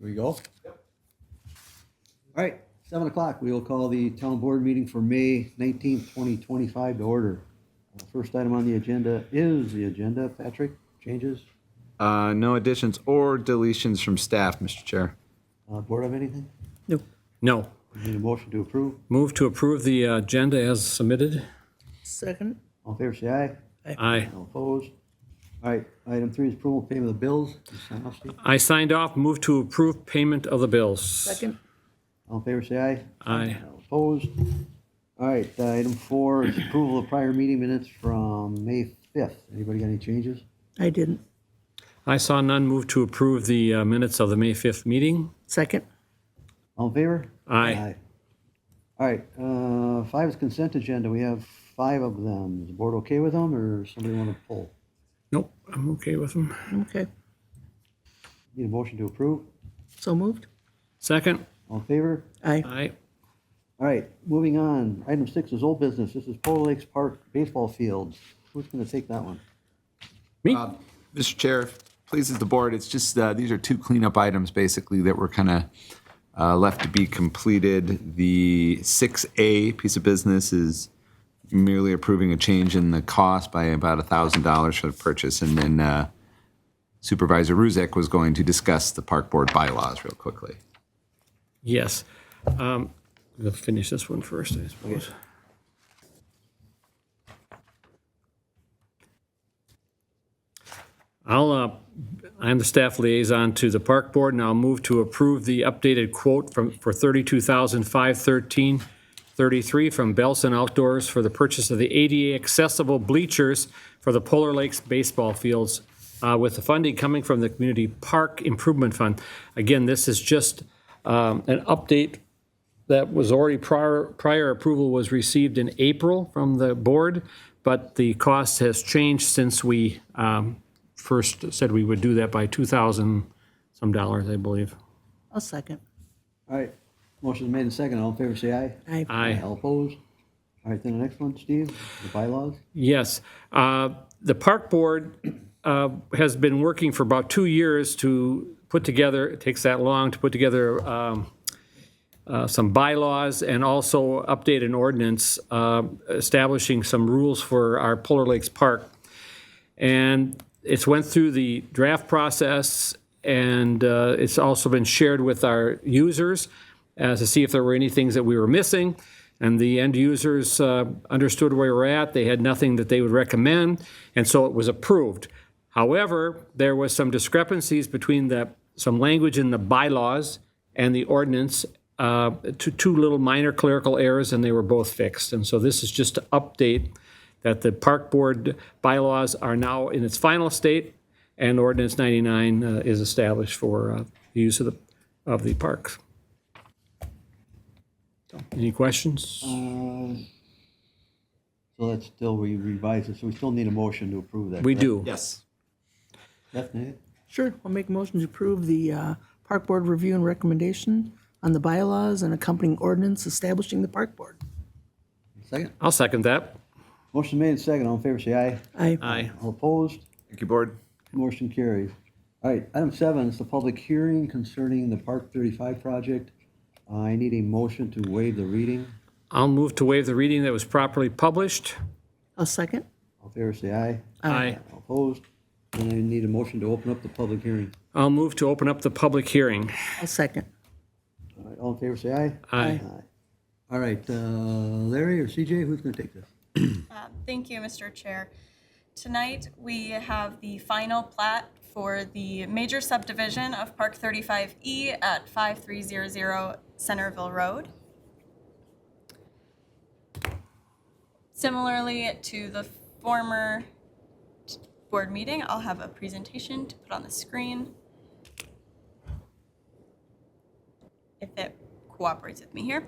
Here we go. All right, 7 o'clock. We will call the town board meeting for May 19th, 2025 to order. First item on the agenda is the agenda. Patrick, changes? No additions or deletions from staff, Mr. Chair. Board have anything? No. Need a motion to approve? Move to approve the agenda as submitted. Second. All in favor, say aye. Aye. All opposed? All right, item 3 is approval of payment of the bills. You sign off, Steve? I signed off. Move to approve payment of the bills. Second. All in favor, say aye. Aye. All opposed? All right, item 4 is approval of prior meeting minutes from May 5th. Anybody got any changes? I didn't. I saw none. Move to approve the minutes of the May 5th meeting. Second. All in favor? Aye. All right, 5 is consent agenda. We have 5 of them. Is the board okay with them, or somebody want to pull? Nope, I'm okay with them. Okay. Need a motion to approve? So moved. Second. All in favor? Aye. Aye. All right, moving on. Item 6 is old business. This is Polar Lakes Park baseball fields. Who's going to take that one? Me? Mr. Chair, pleases the board. It's just, these are 2 cleanup items basically that were kind of left to be completed. The 6A piece of business is merely approving a change in the cost by about $1,000 for the purchase. And then Supervisor Ruzek was going to discuss the park board bylaws real quickly. Yes. We'll finish this one first, I suppose. I'm the staff liaison to the park board, and I'll move to approve the updated quote for $32,513.33 from Belson Outdoors for the purchase of the ADA accessible bleachers for the Polar Lakes baseball fields, with the funding coming from the Community Park Improvement Fund. Again, this is just an update that was already prior approval was received in April from the board, but the cost has changed since we first said we would do that by $2,000 some dollars, I believe. I'll second. All right, motion is made and second. All in favor, say aye. Aye. Aye. All opposed? All right, then the next one, Steve, the bylaws. Yes. The park board has been working for about 2 years to put together, it takes that long to put together some bylaws and also update an ordinance establishing some rules for our Polar Lakes Park. And it's went through the draft process, and it's also been shared with our users to see if there were any things that we were missing. And the end users understood where we're at. They had nothing that they would recommend, and so it was approved. However, there was some discrepancies between some language in the bylaws and the ordinance, two little minor clerical errors, and they were both fixed. And so this is just to update that the park board bylaws are now in its final state, and ordinance 99 is established for the use of the parks. So, any questions? So that's still, we revised it, so we still need a motion to approve that. We correct? do. Yes. Definitely. Sure. I'll make a motion to approve the park board review and recommendation on the bylaws and accompanying ordinance establishing the park board. Second. I'll second that. Motion made and second. All in favor, say aye. Aye. Aye. All opposed? Thank you, board. Motion carries. All right, item 7 is the public hearing concerning the Park 35 project. I need a motion to waive the reading. I'll move to waive the reading that was properly published. I'll second. All in favor, say aye. Aye. All opposed? And I need a motion to open up the public hearing. I'll move to open up the public hearing. I'll second. All right, all in favor, say aye. Aye. All right, Larry or CJ, who's going to take this? Thank you, Mr. Chair. Tonight, we have the final plat for the major subdivision of Park 35E at 5300 Centerville Road. Similarly to the former board meeting, I'll have a presentation to put on the screen. If it cooperates with me here.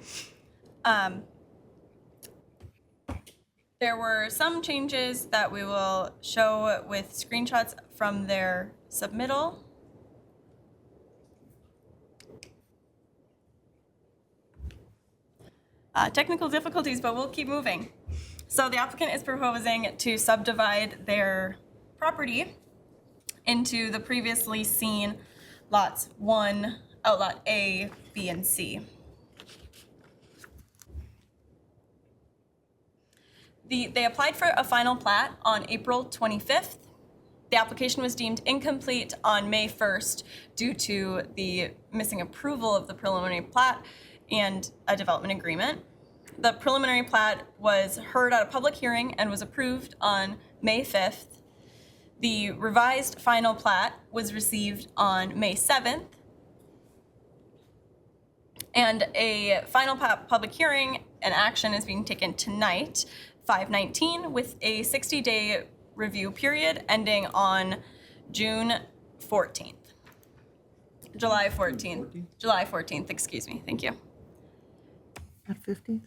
There were some changes that we will show with screenshots from their submittal. Technical difficulties, but we'll keep moving. So the applicant is proposing to subdivide their property into the previously seen lots 1 Outlot A, B, and C. They applied for a final plat on April 25th. The application was deemed incomplete on May 1st due to the missing approval of the preliminary plat and a development agreement. The preliminary plat was heard at a public hearing and was approved on May 5th. The revised final plat was received on May 7th. And a final public hearing and action is being taken tonight, 5/19, with a 60-day review period ending on June 14th. July 14th. July 14th, excuse me. Thank you. Not 15th?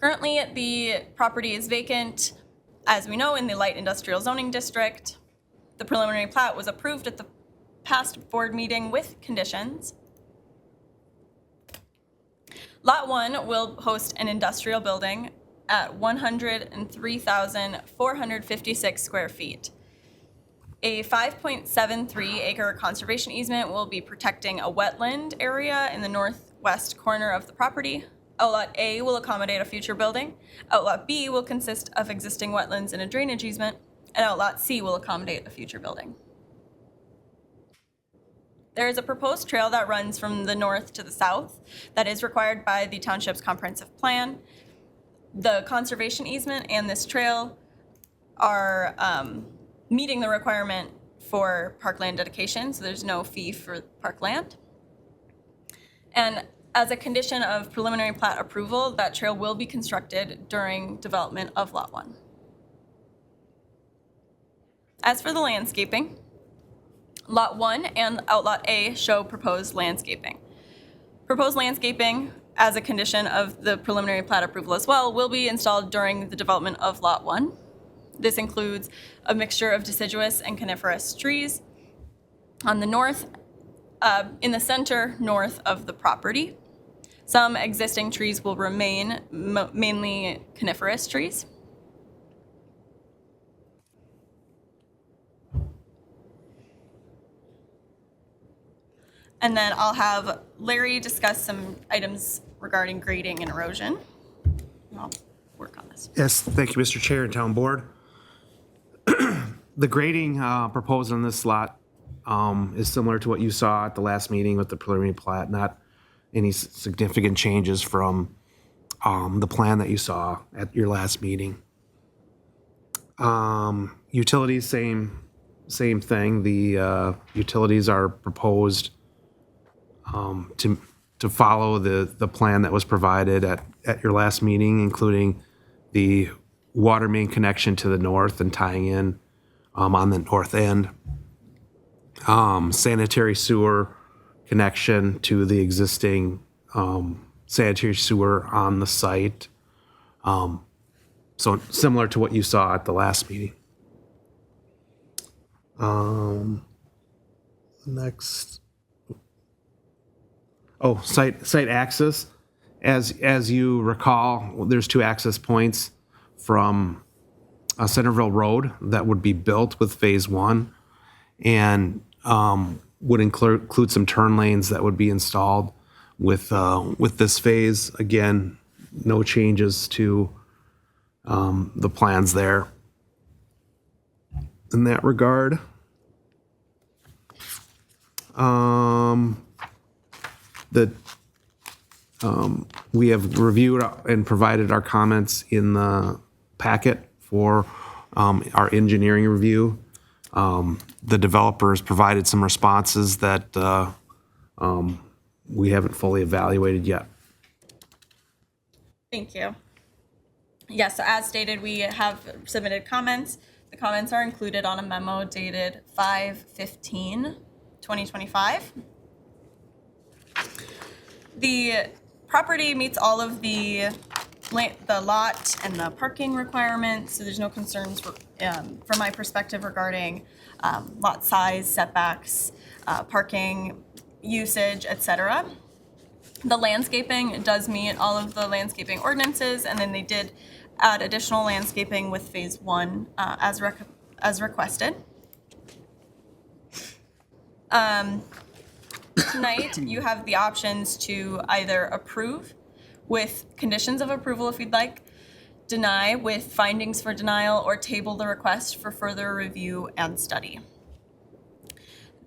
Currently, the property is vacant, as we know, in the light industrial zoning district. The preliminary plat was approved at the past board meeting with conditions. Lot 1 will host an industrial building at 103,456 square feet. A 5.73 acre conservation easement will be protecting a wetland area in the northwest corner of the property. Outlot A will accommodate a future building. Outlot B will consist of existing wetlands and a drainage easement. And Outlot C will accommodate a future building. There is a proposed trail that runs from the north to the south that is required by the township's comprehensive plan. The conservation easement and this trail are meeting the requirement for parkland dedication, so there's no fee for parkland. And as a condition of preliminary plat approval, that trail will be constructed during development of Lot 1. As for the landscaping, Lot 1 and Outlot A show proposed landscaping. Proposed landscaping, as a condition of the preliminary plat approval as well, will be installed during the development of Lot 1. This includes a mixture of deciduous and coniferous trees on the north, in the center north of the property. Some existing trees will remain, mainly coniferous trees. And then I'll have Larry discuss some items regarding grading and erosion. I'll work on this. Yes, thank you, Mr. Chair and Town Board. The grading proposed on this lot is similar to what you saw at the last meeting with the preliminary plat, not any significant changes from the plan that you saw at your last meeting. Utilities, same thing. The utilities are proposed to follow the plan that was provided at your last meeting, including the water main connection to the north and tying in on the north end, sanitary sewer connection to the existing sanitary sewer on the site. So similar to what you saw at the last meeting. Next. Oh, site access. As you recall, there's two access points from Centerville Road that would be built with Phase 1 and would include some turn lanes that would be installed with this phase. Again, no changes to the plans there in that regard. We have reviewed and provided our comments in the packet for our engineering review. The developers provided some responses that we haven't fully evaluated yet. Thank you. Yes, so as stated, we have submitted comments. The comments are included on a memo dated 5/15/2025. The property meets all of the lot and the parking requirements, so there's no concerns from my perspective regarding lot size, setbacks, parking usage, etc. The landscaping does meet all of the landscaping ordinances, and then they did add additional landscaping with Phase 1 as requested. Tonight, you have the options to either approve with conditions of approval if you'd like, deny with findings for denial, or table the request for further review and study.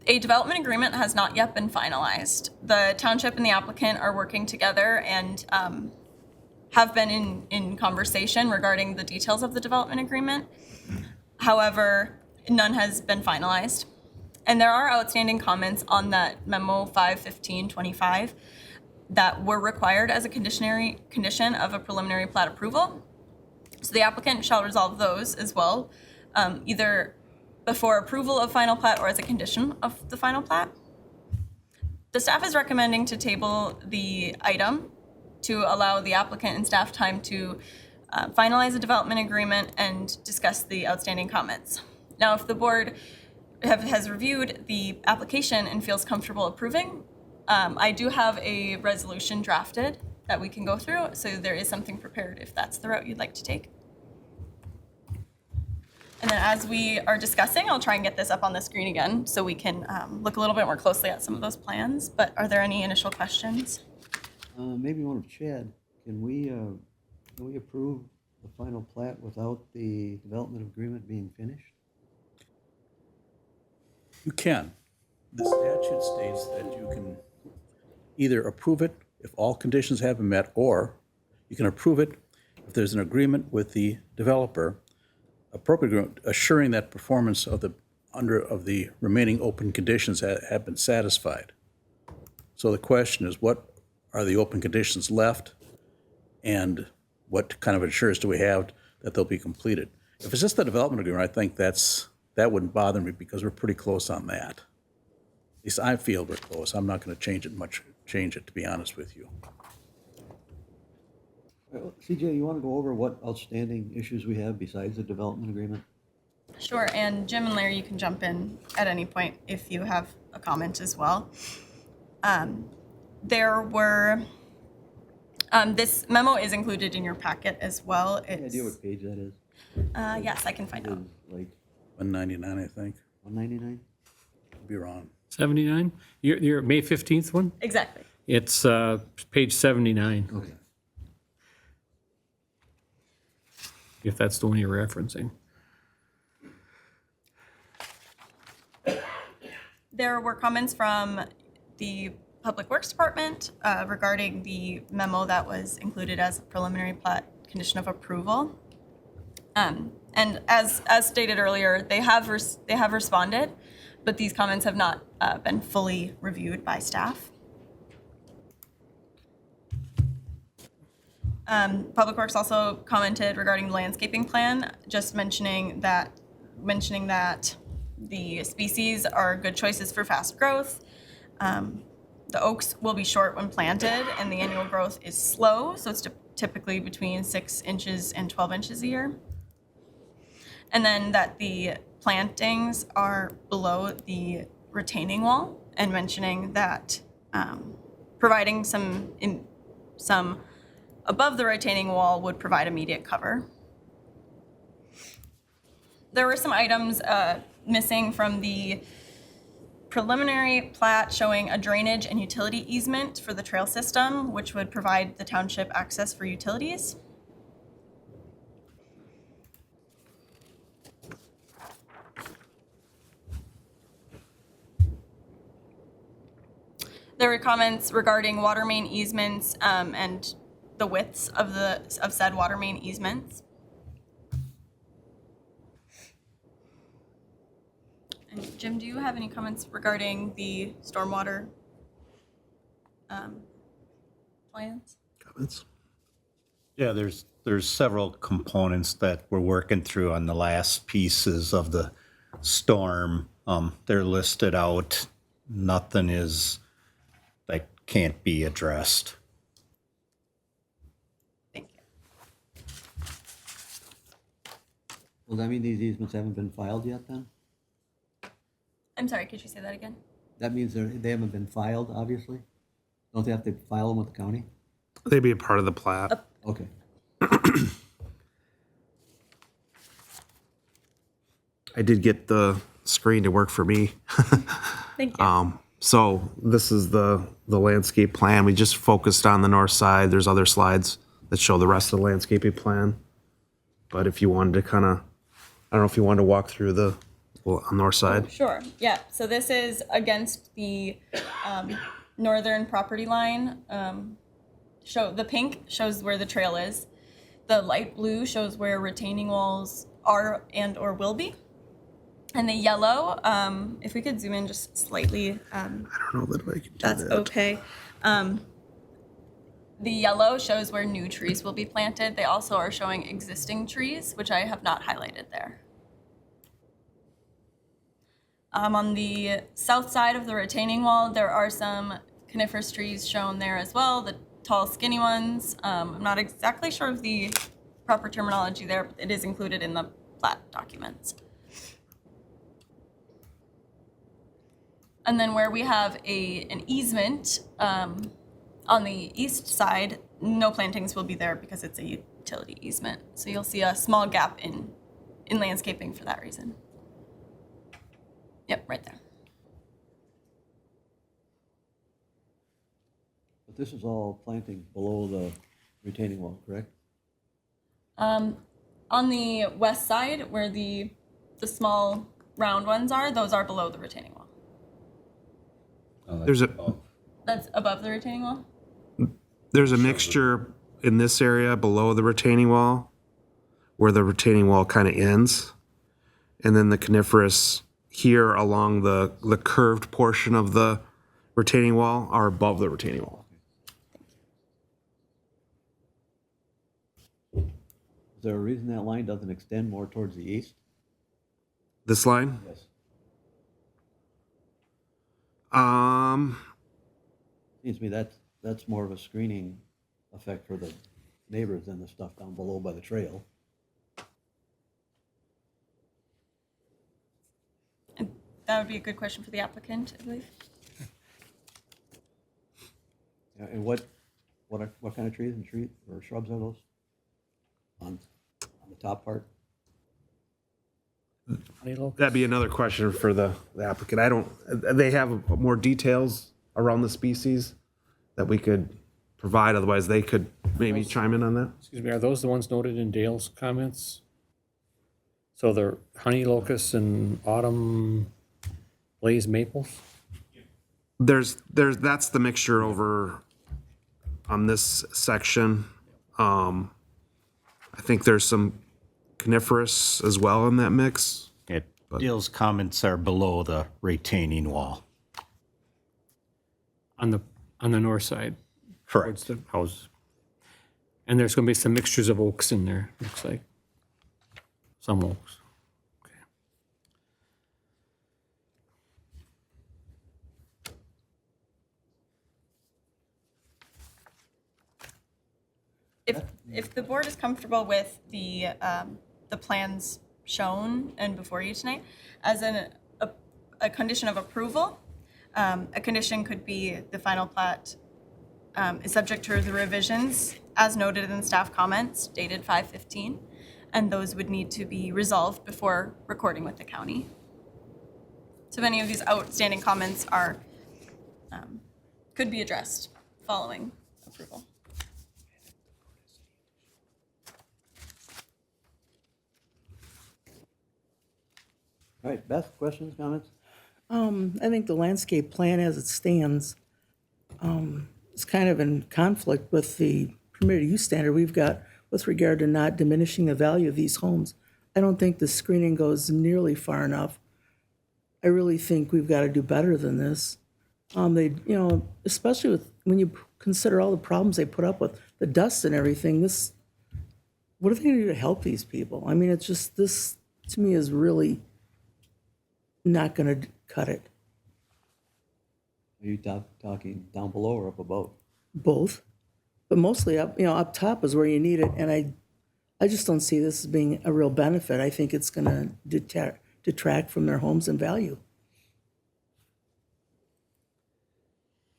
A development agreement has not yet been finalized. The township and the applicant are working together and have been in conversation regarding the details of the development agreement. However, none has been finalized. And there are outstanding comments on that memo 51525 that were required as a condition of a preliminary plat approval. So the applicant shall resolve those as well, either before approval of final plat or as a condition of the final plat. The staff is recommending to table the item to allow the applicant and staff time to finalize a development agreement and discuss the outstanding comments. Now, if the board has reviewed the application and feels comfortable approving, I do have a resolution drafted that we can go through, so there is something prepared if that's the route you'd like to take. And then as we are discussing, I'll try and get this up on the screen again so we can look a little bit more closely at some of those plans. But are there any initial questions? Maybe one of Chad. Can we approve the final plat without the development agreement being finished? You can. The statute states that you can either approve it if all conditions have been met, or you can approve it if there's an agreement with the developer, appropriate agreement, assuring that performance of the remaining open conditions have been satisfied. So the question is, what are the open conditions left, and what kind of assurance do we have that they'll be completed? If it's just the development agreement, I think that wouldn't bother me because we're pretty close on that. At least I feel we're close. I'm not going to change it, to be honest with you. CJ, you want to go over what outstanding issues we have besides the development agreement? Sure, and Jim and Larry, you can jump in at any point if you have a comment as well. There were, this memo is included in your packet as well. Any idea what page that is? Yes, I can find out. It's like 199, I think. 199? Could be wrong. 79? Your May 15th one? Exactly. It's page 79, Okay. if that's the one you're referencing. There were comments from the Public Works Department regarding the memo that was included as a preliminary plat condition of approval. And as stated earlier, they have responded, but these comments have not been fully reviewed by staff. Public Works also commented regarding the landscaping plan, just mentioning that the species are good choices for fast growth. The oaks will be short when planted, and the annual growth is slow, so it's typically between 6 inches and 12 inches a year. And then that the plantings are below the retaining wall, and mentioning that providing some above the retaining wall would provide immediate cover. There were some items missing from the preliminary plat showing a drainage and utility easement for the trail system, which would provide the township access for utilities. There were comments regarding water main easements and the widths of said water main easements. And Jim, do you have any comments regarding the stormwater plans? Comments? Yeah, there's several components that we're working through on the last pieces of the storm. They're listed out. Nothing is that can't be addressed. Thank you. Well, that mean these easements haven't been filed yet then? I'm sorry, could you say that again? That means they haven't been filed, obviously? Don't they have to file them with the county? They'd be a part of the plat. Okay. I did get the screen to work for me. Thank you. So this is the landscape plan. We just focused on the north side. There's other slides that show the rest of the landscaping plan. But if you wanted to kind of, I don't know if you wanted to walk through the north side. Sure, yeah, so this is against the northern property line. Show the pink shows where the trail is. The light blue shows where retaining walls are and or will be. And the yellow, if we could zoom in just slightly, I don't know that I can do that's that. okay. The yellow shows where new trees will be planted. They also are showing existing trees, which I have not highlighted there. On the south side of the retaining wall, there are some coniferous trees shown there as well, the tall, skinny ones. I'm not exactly sure of the proper terminology there, but it is included in the plat documents. And then where we have an easement on the east side, no plantings will be there because it's a utility easement. So you'll see a small gap in landscaping for that reason. Yep, right there. But this is all planting below the retaining wall, correct? On the west side, where the small round ones are, those are below the retaining wall. There's That's above the retaining wall? There's a mixture in this area below the retaining wall where the retaining wall kind of ends. And then the coniferous here along the curved portion of the retaining wall are above the retaining wall. Is there a reason that line doesn't extend more towards the east? This line? Yes. Seems to me that's more of a screening effect for the neighbors than the stuff down below by the trail. And that would be a good question for the applicant, I believe. Yeah, and what kind of trees or shrubs are those? On the top part? That'd be another question for the applicant. They have more details around the species that we could provide, otherwise they could maybe chime in on that. Excuse me, are those the ones noted in Dale's comments? So they're honey locusts and autumn blaze maples? That's the mixture over on this section. I think there's some coniferous as well in that mix. Dale's comments are below the retaining wall. On the north side, towards Correct. the house. And there's gonna be some mixtures of oaks in there, looks like. Some oaks. Okay. If the board is comfortable with the plans shown and before you tonight, as a condition of approval, a condition could be the final plat is subject to the revisions as noted in the staff comments dated 5/15, and those would need to be resolved before recording with the county. So if any of these outstanding comments are, could be addressed following approval. All right, Beth, questions, comments? I think the landscape plan as it stands is kind of in conflict with the permitted use standard we've got with regard to not diminishing the value of these homes. I don't think the screening goes nearly far enough. I really think we've got to do better than this. Especially when you consider all the problems they put up with, the dust and everything, what are they gonna do to help these people? I mean, it's just, this, to me, is really not gonna cut it. Are you talking down below or up above? Both, but mostly up top is where you need it, and I just don't see this as being a real benefit. I think it's gonna detract from their homes and value.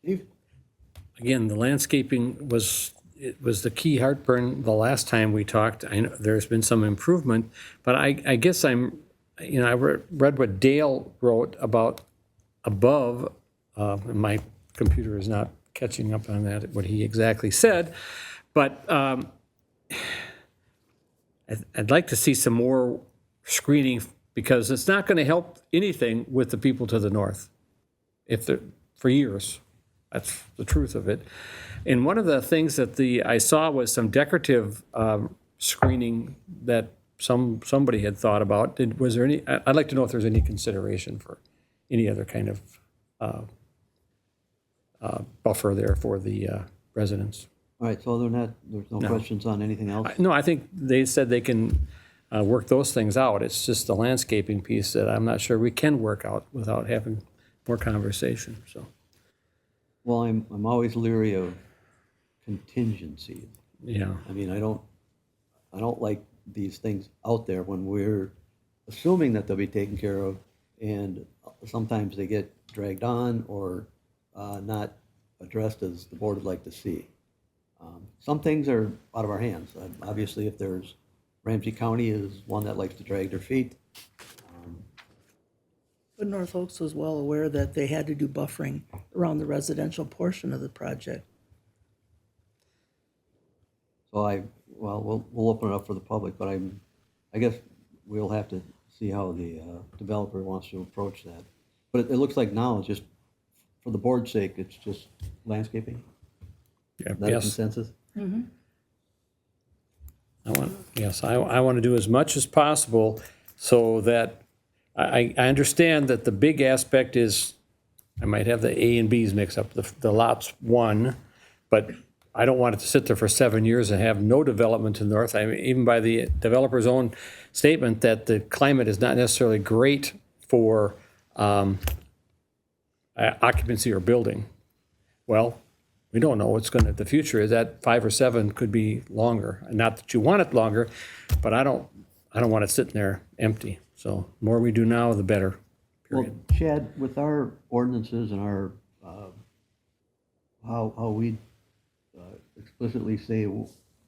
Steve? Again, the landscaping was the key heartburn the last time we talked. I know there's been some improvement, but I guess I read what Dale wrote about above My computer is not catching up on that, what he exactly said. But I'd like to see some more screening because it's not going to help anything with the people to the north for years. That's the truth of it. And one of the things that I saw was some decorative screening that somebody had thought about. Was there any? I'd like to know if there's any consideration for any other kind of buffer there for the residents. All right, so other than that, there's no questions on anything else? No, I think they said they can work those things out. It's just the landscaping piece that I'm not sure we can work out without having more conversation, so. Well, I'm always leery of contingency. Yeah, I mean, I don't like these things out there when we're assuming that they'll be taken care of, and sometimes they get dragged on or not addressed as the board would like to see. Some things are out of our hands. Obviously, if there's, Ramsey County is one that likes to drag their feet. But North Oaks was well aware that they had to do buffering around the residential portion of the project. So we'll open it up for the public, but I guess we'll have to see how the developer wants to approach that. But it looks like now it's just, for the board's sake, it's just landscaping? yeah, Is that a yes. consensus? I want to do as much as possible so that I understand that the big aspect is I might have the A and B's mixed up, the lots one, but I don't want it to sit there for 7 years and have no development to the north. I mean, even by the developer's own statement that the climate is not necessarily great for occupancy or building. Well, we don't know what's going to, the future is that 5 or 7 could be longer. Not that you want it longer, but I don't want it sitting there empty. So the more we do now, the better. Well, Chad, with our ordinances and our, how we explicitly say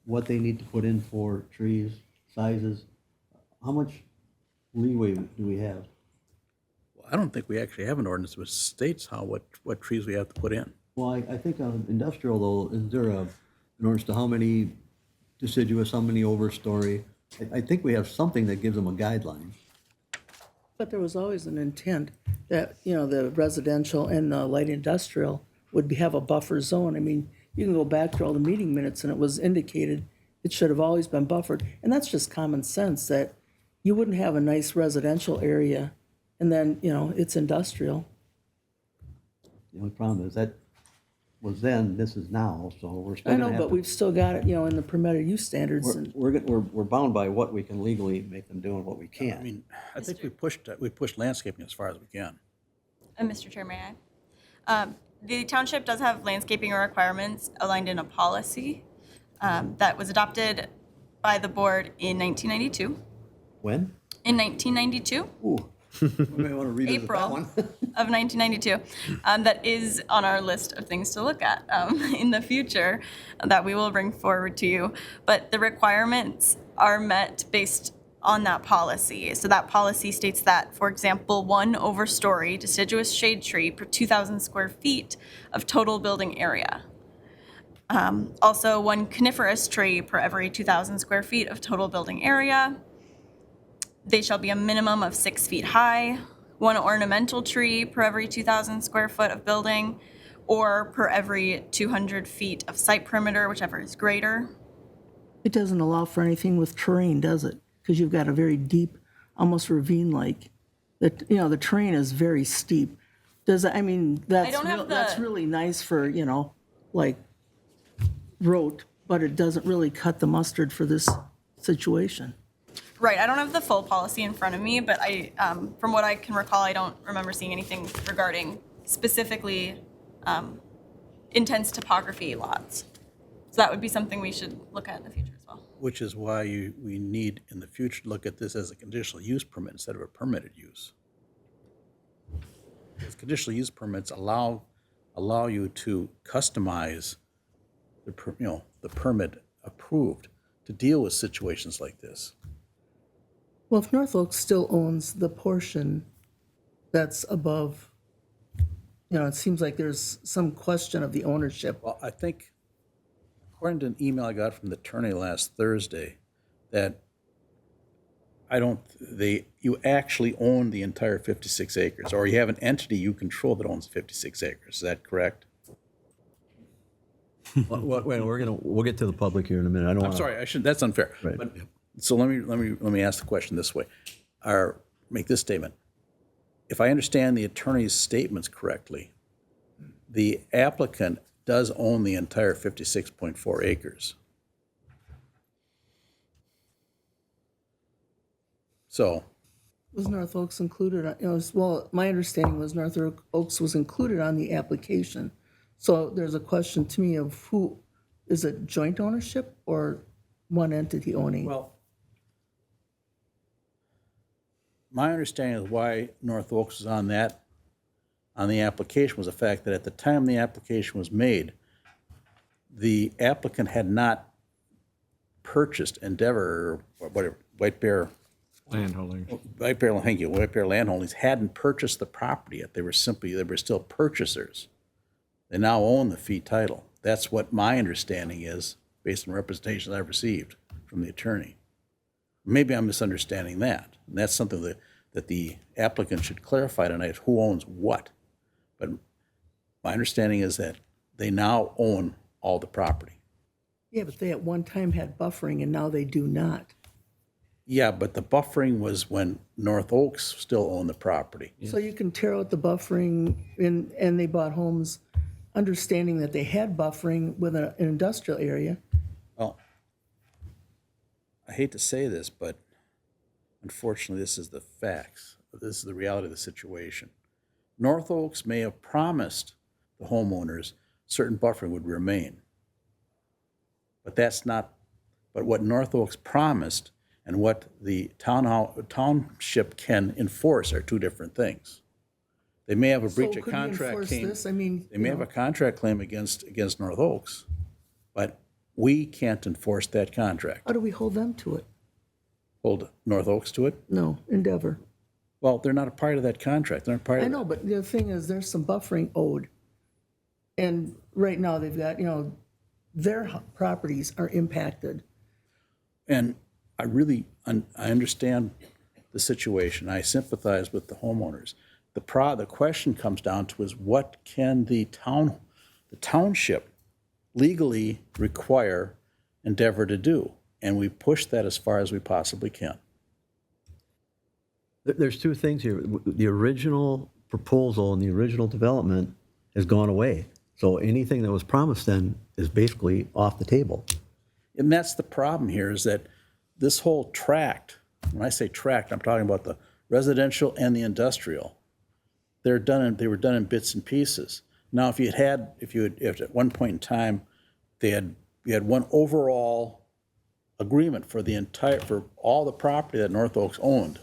what they need to put in for trees, sizes, how much leeway do we have? Well, I don't think we actually have an ordinance which states what trees we have to put in. Well, I think on industrial though, is there an ordinance to how many deciduous, how many overstory? I think we have something that gives them a guideline. But there was always an intent that, the residential and the light industrial would have a buffer zone. I mean, you can go back to all the meeting minutes and it was indicated it should have always been buffered. And that's just common sense that you wouldn't have a nice residential area and then, it's industrial. The only problem is that was then, this is now, so we're still I gonna know, have but to. we've still got it, in the permitted use standards. And We're bound by what we can legally make them do and what we can't. I mean, I think we pushed landscaping as far as we can. Mr. Chair, may I? The township does have landscaping requirements aligned in a policy that was adopted by the board in 1992. When? In 1992, Ooh, we may want to revisit that April one. of 1992, that is on our list of things to look at in the future that we will bring forward to you. But the requirements are met based on that policy. So that policy states that, for example, 1 overstory deciduous shade tree per 2,000 square feet of total building area. Also, 1 coniferous tree per every 2,000 square feet of total building area. They shall be a minimum of 6 feet high. 1 ornamental tree per every 2,000 square foot of building, or per every 200 feet of site perimeter, whichever is greater. it doesn't allow for anything with terrain, does it? Because you've got a very deep, almost ravine-like, the terrain is very steep. That's don't have that's the- really nice for, like rote, but it doesn't really cut the mustard for this situation. Right, I don't have the full policy in front of me, but from what I can recall, I don't remember seeing anything regarding specifically intense topography lots. So that would be something we should look at in the future as well. Which is why we need in the future to look at this as a conditional use permit instead of a permitted use. Because conditional use permits allow you to customize the permit approved to deal with situations like this. Well, if North Oaks still owns the portion that's above it seems like there's some question of the ownership. Well, I think, according to an email I got from the attorney last Thursday, that you actually own the entire 56 acres, or you have an entity you control that owns 56 acres. Is that correct? Wait, we'll get to the public here in a minute. I don't I'm want sorry, I shouldn't, that's unfair. Right. But, so let me ask the question this way, or make this statement. If I understand the attorney's statements correctly, the applicant does own the entire 56.4 acres. So, Was North Oaks included, well, my understanding was North Oaks was included on the application. So there's a question to me of who, is it joint ownership or one entity owning? well, my understanding of why North Oaks was on the application was the fact that at the time the application was made, the applicant had not purchased Endeavor or whatever, White Bear Landholdings hadn't purchased the property yet. They were still purchasers. They now own the fee title. That's what my understanding is, based on representations I've received from the attorney. Maybe I'm misunderstanding that. And that's something that the applicant should clarify tonight, who owns what. But my understanding is that they now own all the property. Yeah, but they at one time had buffering and now they do not. Yeah, but the buffering was when North Oaks still owned the property. So you can tear out the buffering and they bought homes understanding that they had buffering with an industrial area. Well, I hate to say this, but unfortunately, this is the facts. This is the reality of the situation. North Oaks may have promised the homeowners certain buffering would remain. But that's not, but what North Oaks promised and what the township can enforce are two different things. They may have a breach of contract claim. They may have a contract claim against North Oaks, but we can't enforce that contract. How do we hold them to it? Hold North Oaks to it? No, Endeavor. Well, they're not a part of that contract. They're not part of I that. know, but the thing is, there's some buffering owed. And right now, they've got, their properties are impacted. And I understand the situation. I sympathize with the homeowners. The question comes down to is what can the township legally require Endeavor to do? And we push that as far as we possibly can. There's two things here. The original proposal and the original development has gone away. So anything that was promised then is basically off the table. And that's the problem here, is that this whole tract, when I say tract, I'm talking about the residential and the industrial. They were done in bits and pieces. Now, if at one point in time, you had one overall agreement for all the property that North Oaks owned,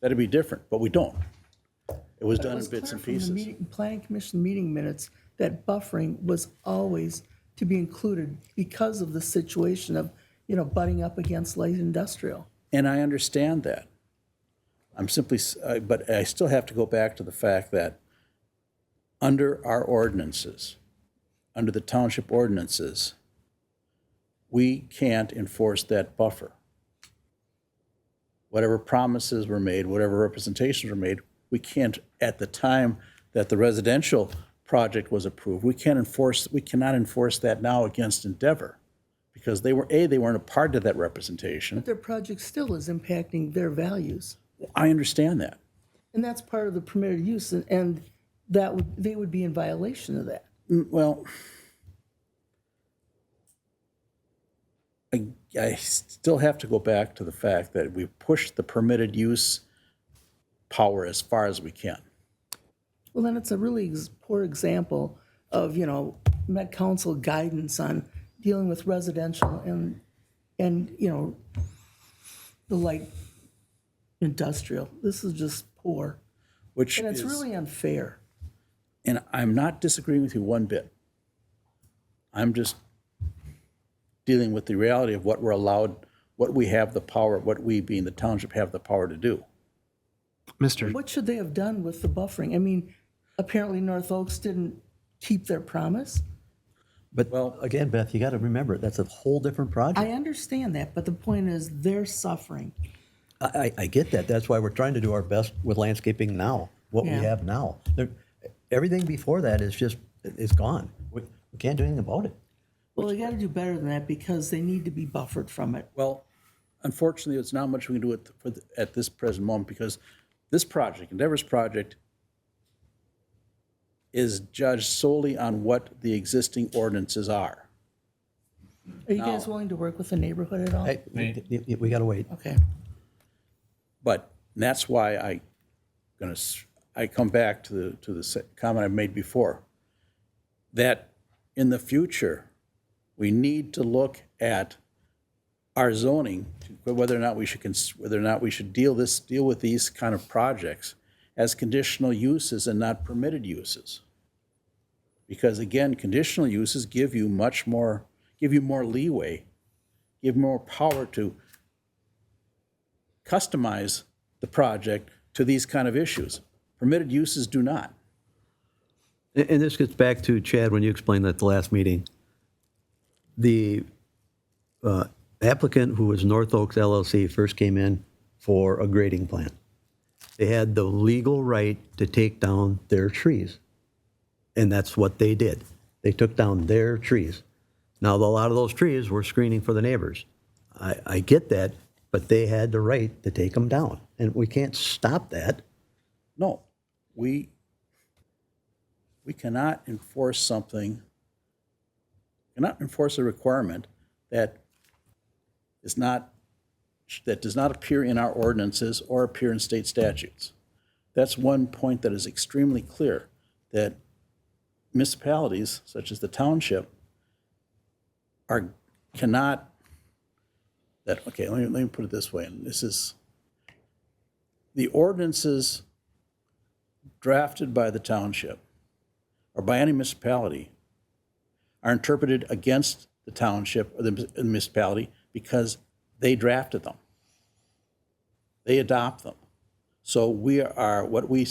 that'd be different, but we don't. It was done in bits and pieces. From the Planning Commission meeting minutes that buffering was always to be included because of the situation of, butting up against light industrial. And I understand that. But I still have to go back to the fact that under our ordinances, under the township ordinances, we can't enforce that buffer. Whatever promises were made, whatever representations were made, we can't, at the time that the residential project was approved, we cannot enforce that now against Endeavor, because they weren't a part of that representation. But their project still is impacting their values. I understand that. And that's part of the permitted use, and they would be in violation of that. Well, I still have to go back to the fact that we push the permitted use power as far as we can. Well, then it's a really poor example of, Met Council guidance on dealing with residential and the light industrial. This is just poor. And it's really unfair. And I'm not disagreeing with you one bit. I'm just dealing with the reality of what we're allowed, what we have the power, what we being the township have the power to do. Mr. What should they have done with the buffering? I mean, apparently North Oaks didn't keep their promise. But again, Beth, you got to remember, that's a whole different project. I understand that, but the point is they're suffering. I get that. That's why we're trying to do our best with landscaping now, what we Yeah. have now. Everything before that is gone. We can't do anything about it. Well, they got to do better than that because they need to be buffered from it. Well, unfortunately, it's not much we can do at this present moment because this project, Endeavor's project, is judged solely on what the existing ordinances are. Are you guys willing to work with the neighborhood at all? Hey, we got to wait. Okay. But that's why I come back to the comment I made before, that in the future, we need to look at our zoning, whether or not we should deal with these kind of projects as conditional uses and not permitted uses. Because again, conditional uses give you more leeway, give more power to customize the project to these kind of issues. Permitted uses do not. And this gets back to, Chad, when you explained that at the last meeting. The applicant, who was North Oaks LLC, first came in for a grading plan. They had the legal right to take down their trees. And that's what they did. They took down their trees. Now, a lot of those trees were screening for the neighbors. I get that, but they had the right to take them down. And we can't stop that. No, we cannot enforce something, cannot enforce a requirement that does not appear in our ordinances or appear in state statutes. That's one point that is extremely clear, that municipalities, such as the township, let me put it this way, and this is, the ordinances drafted by the township or by any municipality are interpreted against the township or the municipality because they drafted them. They adopt them. So what we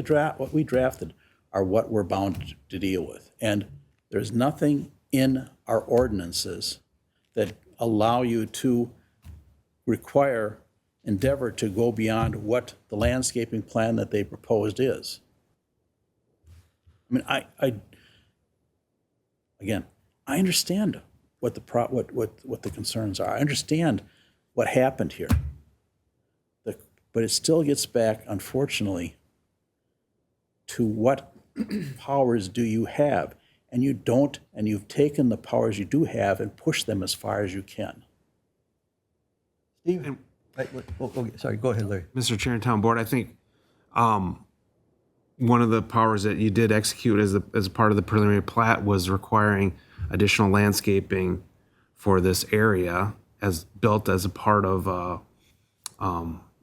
drafted are what we're bound to deal with. And there's nothing in our ordinances that allow you to require Endeavor to go beyond what the landscaping plan that they proposed is. I mean, I understand what the concerns are. I understand what happened here. But it still gets back, unfortunately, to what powers do you have? And you don't, and you've taken the powers you do have and pushed them as far as you can. Steve, sorry, go ahead, Larry. Mr. Chair and Town Board, I think one of the powers that you did execute as a part of the preliminary plat was requiring additional landscaping for this area as built as a part of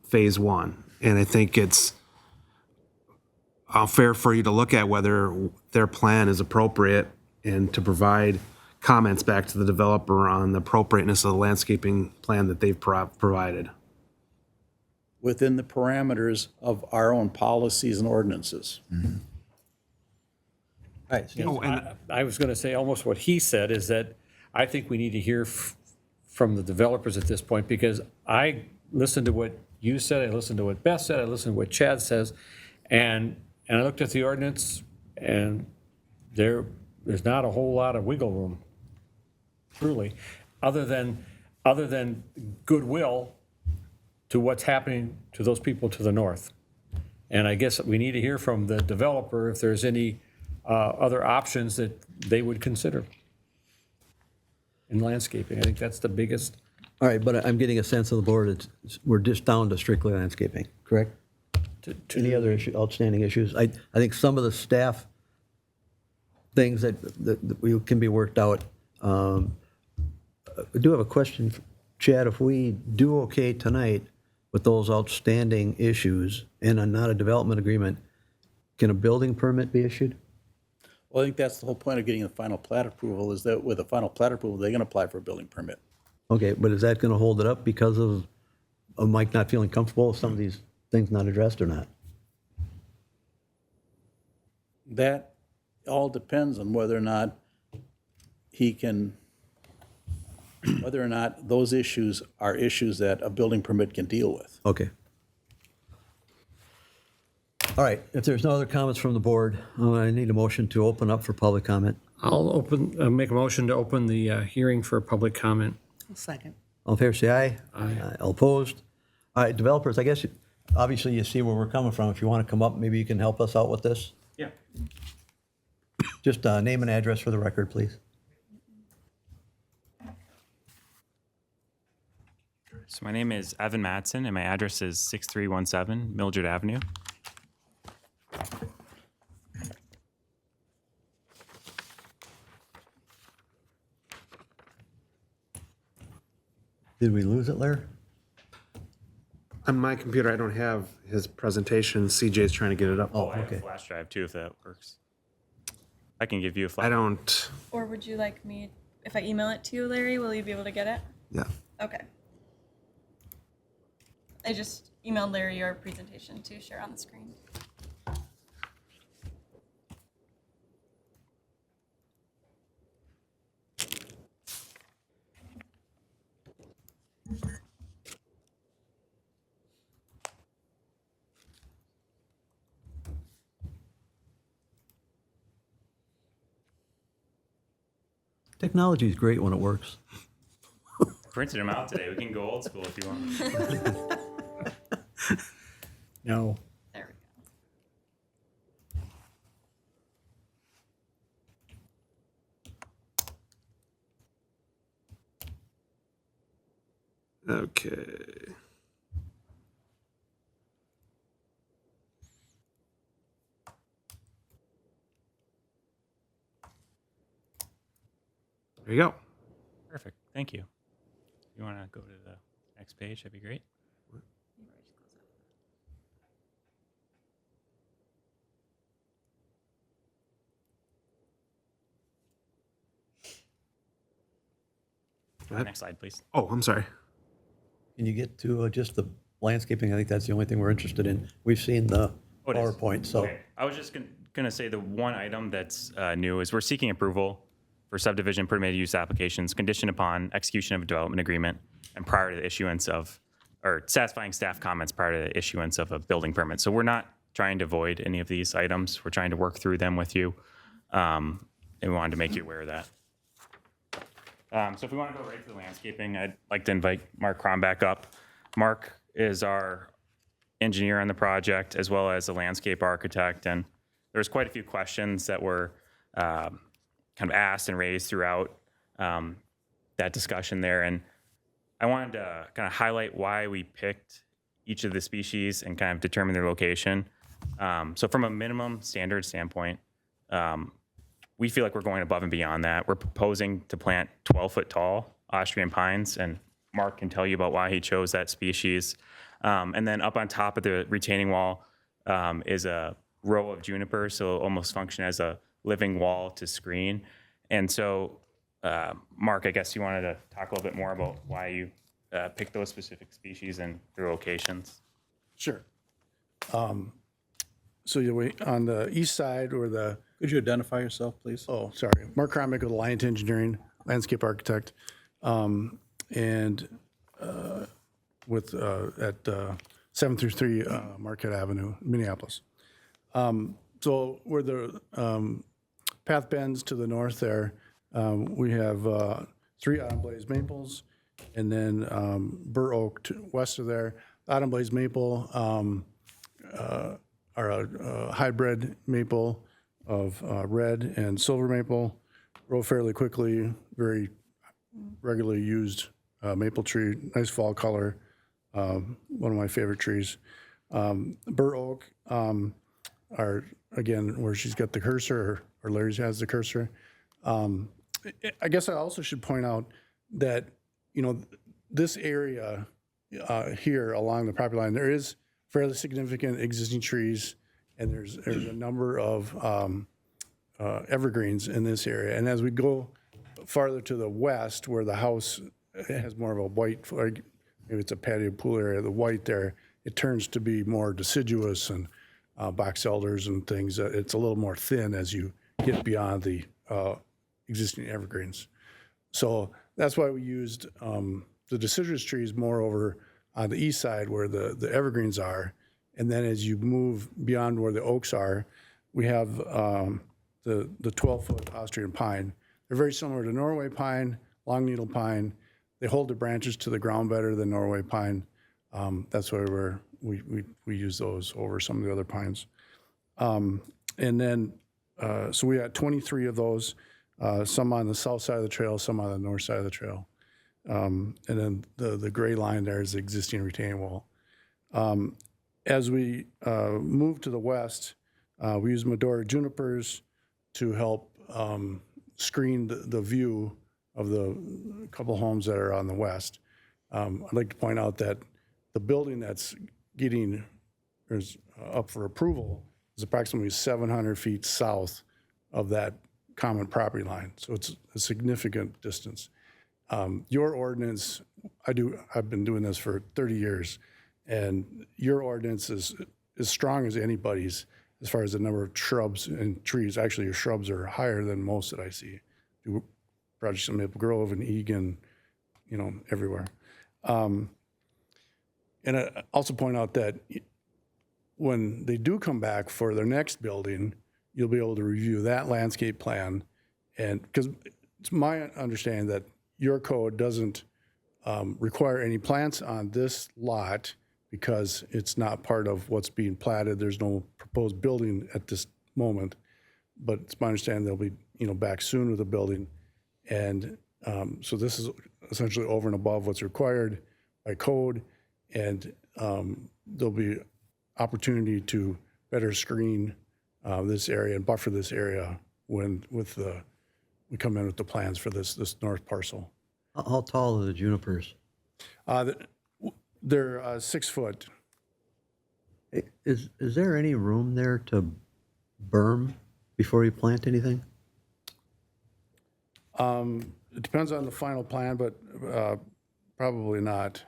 phase one. And I think it's fair for you to look at whether their plan is appropriate and to provide comments back to the developer on the appropriateness of the landscaping plan that they've provided. Within the parameters of our own policies and ordinances. All right, Steve. I was going to say almost what he said is that I think we need to hear from the developers at this point, because I listened to what you said, I listened to what Beth said, I listened to what Chad says, and I looked at the ordinance, and there's not a whole lot of wiggle room, truly, other than goodwill to what's happening to those people to the north. And I guess we need to hear from the developer if there's any other options that they would consider in landscaping. I think that's the biggest. All right, but I'm getting a sense of the board, we're just down to strictly landscaping, correct? Any other outstanding issues? I think some of the staff things that we can be worked out. I do have a question, Chad. If we do okay tonight with those outstanding issues and not a development agreement, can a building permit be issued? Well, I think that's the whole point of getting the final plat approval, is that with a final plat approval, they're going to apply for a building permit. Okay, but is that going to hold it up because of Mike not feeling comfortable with some of these things not addressed or not? that all depends on whether or not he can, whether or not those issues are issues that a building permit can deal with. Okay. All right, if there's no other comments from the board, I need a motion to open up for public comment. I'll make a motion to open the hearing for public comment. Second. All in favor, say aye. Aye. All opposed? All right, developers, I guess, obviously you see where we're coming from. If you want to come up, maybe you can help us out with this. Yeah. Just name and address for the record, please. So my name is Evan Madsen, and my address is 6317 Mildred Avenue. Did we lose it, Larry? On my computer, I don't have his presentation. CJ's trying to get it up. Oh, I have okay. a flash drive too, if that works. I can give you a I flash. don't. Or would you like me, if I email it to you, Larry, will you be able to get it? Yeah. Okay. I just emailed Larry your presentation to share on the screen. Technology is great when it works. Printed them out today. We can go old school if you want. No. There we Okay. There you go. Perfect. Thank you. If you want to go to the next page, that'd be great. Go ahead. Next slide, please. Oh, I'm sorry. Can you get to just the landscaping? I think that's the only thing we're interested in. We've seen the Oh, it is. PowerPoint, so. Okay. I was just going to say the one item that's new is we're seeking approval for subdivision permitted use applications conditioned upon execution of a development agreement and prior to the issuance of, or satisfying staff comments prior to the issuance of a building permit. So we're not trying to avoid any of these items. We're trying to work through them with you. And we wanted to make you aware of that. So if we want to go right to the landscaping, I'd like to invite Mark Crom back up. Mark is our engineer on the project as well as a landscape architect. And there's quite a few questions that were kind of asked and raised throughout that discussion there. And I wanted to kind of highlight why we picked each of the species and kind of determine their location. So from a minimum standard standpoint, we feel like we're going above and beyond that. We're proposing to plant 12-foot tall Austrian pines, and Mark can tell you about why he chose that species. And then up on top of the retaining wall is a row of junipers, so almost function as a living wall to screen. And so, Mark, I guess you wanted to talk a little bit more about why you picked those specific species and their locations. Sure. So you wait on the east side or the, Could you identify yourself, please? oh, sorry, Mark Kromick with Alliant Engineering, landscape architect, and with at 733 Marquette Avenue, Minneapolis. So where the path bends to the north there, we have 3 autumn blaze maples, and then bur oak to west of there. Autumn blaze maple are a hybrid maple of red and silver maple, grow fairly quickly, very regularly used maple tree, nice fall color, one of my favorite trees. Bur oak are, again, where she's got the cursor, or Larry has the cursor. I guess I also should point out that, you know, this area here along the property line, there is fairly significant existing trees, and there's a number of evergreens in this area. And as we go farther to the west, where the house has more of a white, like maybe it's a patio pool area, the white there, it turns to be more deciduous and box elders and things. It's a little more thin as you get beyond the existing evergreens. So that's why we used the deciduous trees more over on the east side where the evergreens are. And then as you move beyond where the oaks are, we have the 12-foot Austrian pine. They're very similar to Norway pine, long needle pine. They hold their branches to the ground better than Norway pine. That's why we use those over some of the other pines. And then, so we got 23 of those, some on the south side of the trail, some on the north side of the trail. And then the gray line there is the existing retaining wall. As we move to the west, we use Medora junipers to help screen the view of the couple homes that are on the west. I'd like to point out that the building that's is up for approval is approximately 700 feet south of that common property line. So it's a significant distance. Your ordinance, I've been doing this for 30 years, and your ordinance is as strong as anybody's as far as the number of shrubs and trees. Actually, your shrubs are higher than most that I see. Do projects in Maple Grove and Egan, everywhere. And I also point out that when they do come back for their next building, you'll be able to review that landscape plan. And because it's my understanding that your code doesn't require any plants on this lot because it's not part of what's being platted. There's no proposed building at this moment, but it's my understanding they'll be, back soon with a building. And so this is essentially over and above what's required by code. And there'll be opportunity to better screen this area and buffer this area when we come in with the plans for this north parcel. How tall are the junipers? They're 6 foot. Is there any room there to berm before you plant anything? It depends on the final plan, but probably not.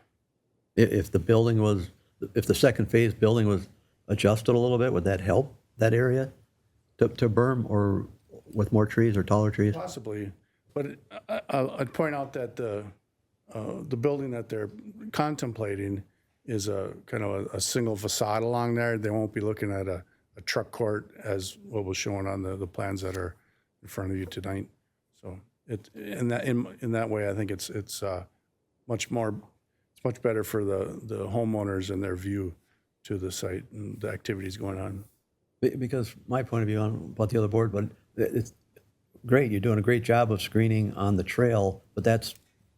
If the second phase building was adjusted a little bit, would that help that area to berm or with more trees or taller trees? Possibly, but I'd point out that the building that they're contemplating is a kind of a single facade along there. They won't be looking at a truck court as what was shown on the plans that are in front of you tonight. So in that way, I think it's much better for the homeowners and their view to the site and the activities going on. Because my point of view on about the other board, but it's great. You're doing a great job of screening on the trail, but that's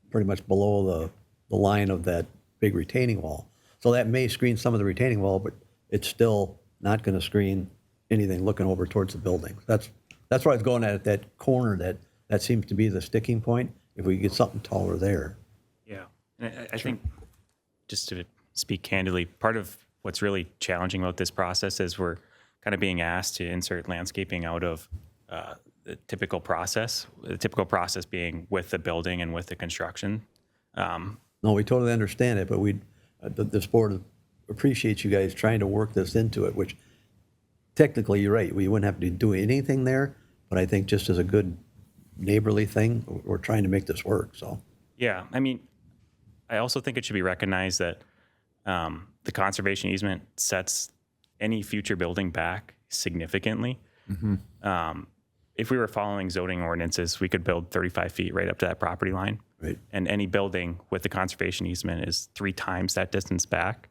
pretty much below the line of that big retaining wall. So that may screen some of the retaining wall, but it's still not going to screen anything looking over towards the building. That's where I was going at that corner. That seems to be the sticking point. If we get something taller there. Yeah. And I think, just to speak candidly, part of what's really challenging about this process is we're kind of being asked to insert landscaping out of the typical process being with the building and with the construction. No, we totally understand it, but this board appreciates you guys trying to work this into it, which technically you're right. We wouldn't have to do anything there, but I think just as a good neighborly thing, we're trying to make this work, so. Yeah, I mean, I also think it should be recognized that the conservation easement sets any future building back significantly. Mm-hmm. If we were following zoning ordinances, we could build 35 feet right up to that property line. Right. And any building with the conservation easement is 3 times that distance back.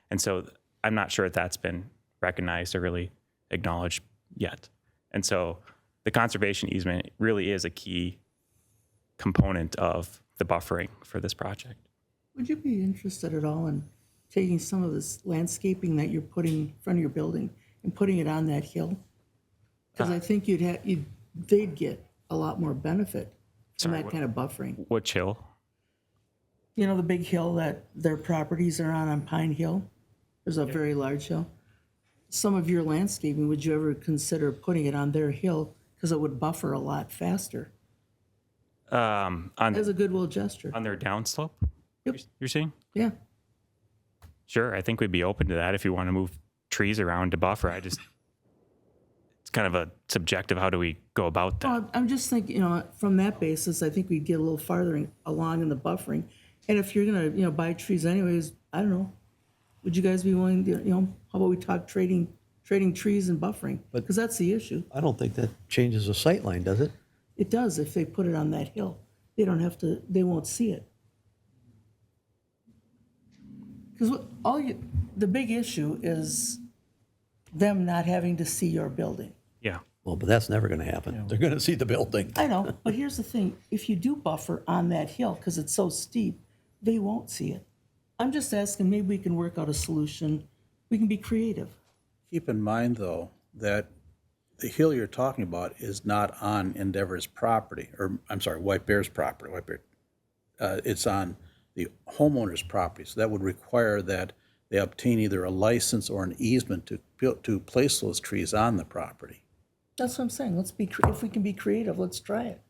And so I'm not sure if that's been recognized or really acknowledged yet. And so the conservation easement really is a key component of the buffering for this project. Would you be interested at all in taking some of this landscaping that you're putting in front of your building and putting it on that hill? Because I think they'd get a lot more benefit from that kind of buffering. Which hill? You know, the big hill that their properties are on Pine Hill? There's a very large hill. Some of your landscaping, would you ever consider putting it on their hill? Because it would buffer a lot faster. As a goodwill gesture. On their downslope? Yep. You're saying? Yeah. Sure, I think we'd be open to that if you want to move trees around to buffer. It's kind of a subjective, how do we go about that? Well, I'm just thinking, from that basis, I think we'd get a little farther along in the buffering. And if you're gonna, buy trees anyways, I don't know, would you guys be willing to, how about we talk trading trees and buffering? Because that's the issue. I don't think that changes the sight line, does it? It does if they put it on that hill. They won't see it. Because the big issue is them not having to see your building. Yeah. Well, but that's never gonna happen. They're gonna see the building. I know, but here's the thing. If you do buffer on that hill, because it's so steep, they won't see it. I'm just asking, maybe we can work out a solution. We can be creative. Keep in mind, though, that the hill you're talking about is not on Endeavor's property, or I'm sorry, White Bear's property. It's on the homeowner's property. So that would require that they obtain either a license or an easement to place those trees on the property. That's what I'm saying. If we can be creative, let's try it.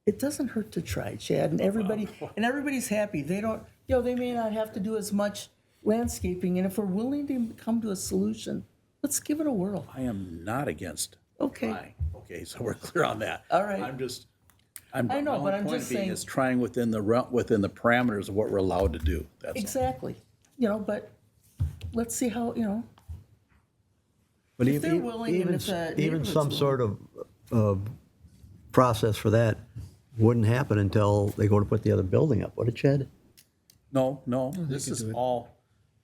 It doesn't hurt to try, Chad, and everybody's happy. They don't, they may not have to do as much landscaping, and if we're willing to come to a solution, let's give it a whirl. I am not against Okay. trying. Okay, so we're clear on that. All right. I know, but I'm just saying- is trying within the parameters of what we're allowed to do. That's all. Exactly. But let's see how, But If they're willing and if the even neighborhood's some willing. sort of process for that wouldn't happen until they go to put the other building up, would it, Chad? No, this is all,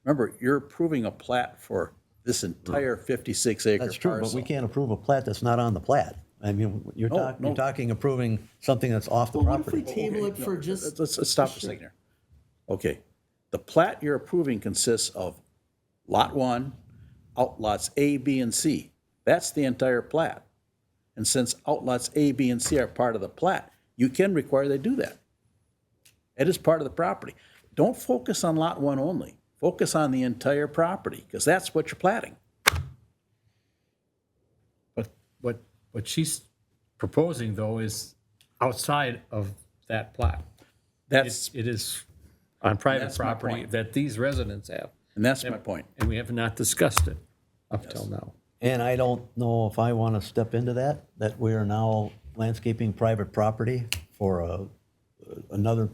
remember, you're approving a plat for this entire 56-acre That's true, but we can't approve a plat that's not on the plat. I mean, you're No. talking approving something that's off the well, what if we property. table it for just, Let's stop for a second here. Okay, the plat you're approving consists of Lot 1, outlots A, B, and C. That's the entire plat. And since outlots A, B, and C are part of the plat, you can require they do that. It is part of the property. Don't focus on Lot 1 only. Focus on the entire property, because that's what you're platting. But what she's proposing, though, is outside of that plat. That's, It is on private That's my property point. that these residents have, and that's my point. and we have not discussed it up till now. And I don't know if I want to step into that we are now landscaping private property for another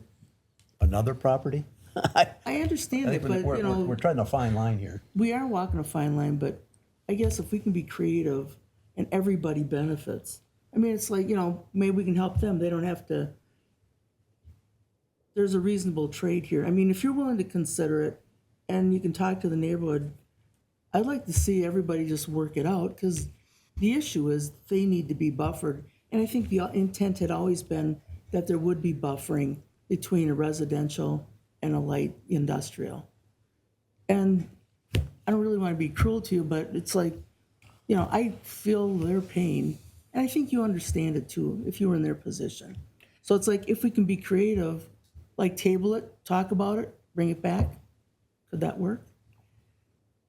property. I I understand it, think but, we're trying to fine line here. we are walking a fine line, but I guess if we can be creative and everybody benefits, I mean, it's like, maybe we can help them. They don't have to, there's a reasonable trade here. I mean, if you're willing to consider it and you can talk to the neighborhood, I'd like to see everybody just work it out, because the issue is they need to be buffered. And I think the intent had always been that there would be buffering between a residential and a light industrial. And I don't really want to be cruel to you, but it's like, I feel their pain, and I think you understand it too, if you were in their position. So it's like, if we can be creative, like table it, talk about it, bring it back, could that work?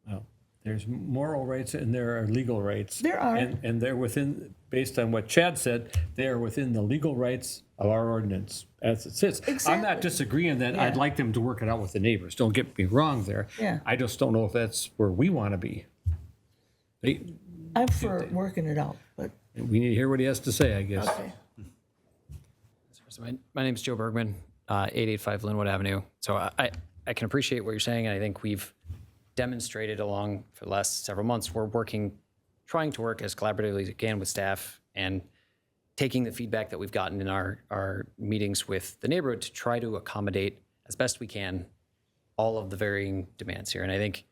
Well, there's moral rights and there are legal rights. There are. And they're within, based on what Chad said, they are within the legal rights of our ordinance as it sits. I'm Exactly. not disagreeing that I'd Yeah. like them to work it out with the neighbors. Don't get me wrong there. Yeah. I just don't know if that's where we want to be. I'm for working it out, but, We need to hear what he has to say, I guess. okay. So my name is Joe Bergman, 885 Linwood Avenue. So I can appreciate what you're saying, and I think we've demonstrated along for the last several months, we're trying to work as collaboratively as we can with staff and taking the feedback that we've gotten in our meetings with the neighborhood to try to accommodate as best we can all of the varying demands here. And I think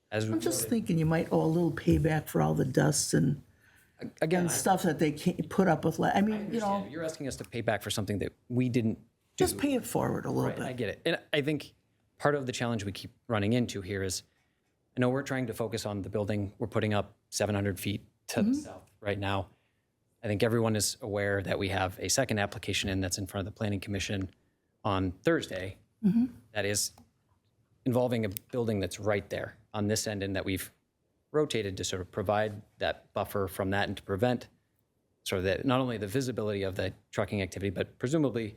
as we I'm just thinking you might owe a little payback for all the dust and again, stuff that they can't put up with. I mean, you're asking us to pay back for something that we didn't do. just pay it forward a little Right, I bit. get it. And I think part of the challenge we keep running into here is, I know we're trying to focus on the building we're putting up 700 feet to the south right now. I think everyone is aware that we have a second application in that's in front of the Planning Commission on Thursday. That is involving a building that's right there on this end and that we've rotated to sort of provide that buffer from that and to prevent sort of that, not only the visibility of the trucking activity, but presumably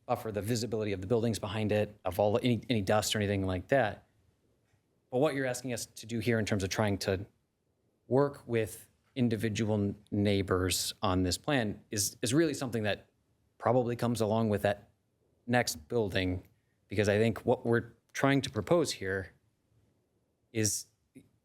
buffer the visibility of the buildings behind it, of any dust or anything like that. But what you're asking us to do here in terms of trying to work with individual neighbors on this plan is really something that probably comes along with that next building, because I think what we're trying to propose here is,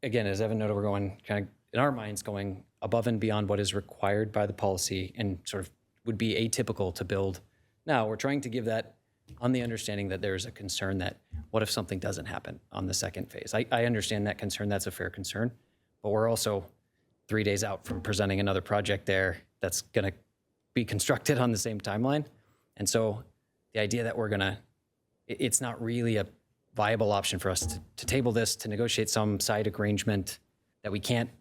again, as Evan noted, we're going kind of, in our minds, going above and beyond what is required by the policy and sort of would be atypical to build. Now, we're trying to give that on the understanding that there's a concern that what if something doesn't happen on the second phase? I understand that concern, that's a fair concern, but we're also 3 days out from presenting another project there that's gonna be constructed on the same timeline. And so the idea that we're gonna, it's not really a viable option for us to table this, to negotiate some side arrangement that we can't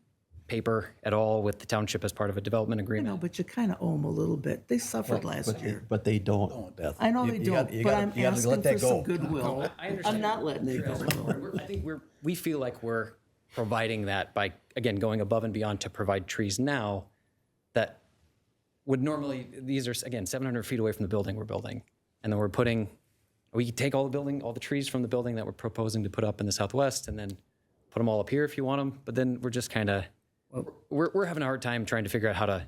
paper at all with the township as part of a development You agreement. know, but you kind of owe them a little bit. They suffered last But year. but they don't. I know You- they you don't, gotta- you but gotta- I'm you gotta asking let that for some go. goodwill. I understand. I'm not letting it go. I think we feel like we're providing that by, again, going above and beyond to provide trees now that would normally, these are, again, 700 feet away from the building we're building. And then we take all the trees from the building that we're proposing to put up in the southwest and then put them all up here if you want them. But then we're just kind of, we're having a hard time trying to figure out how to,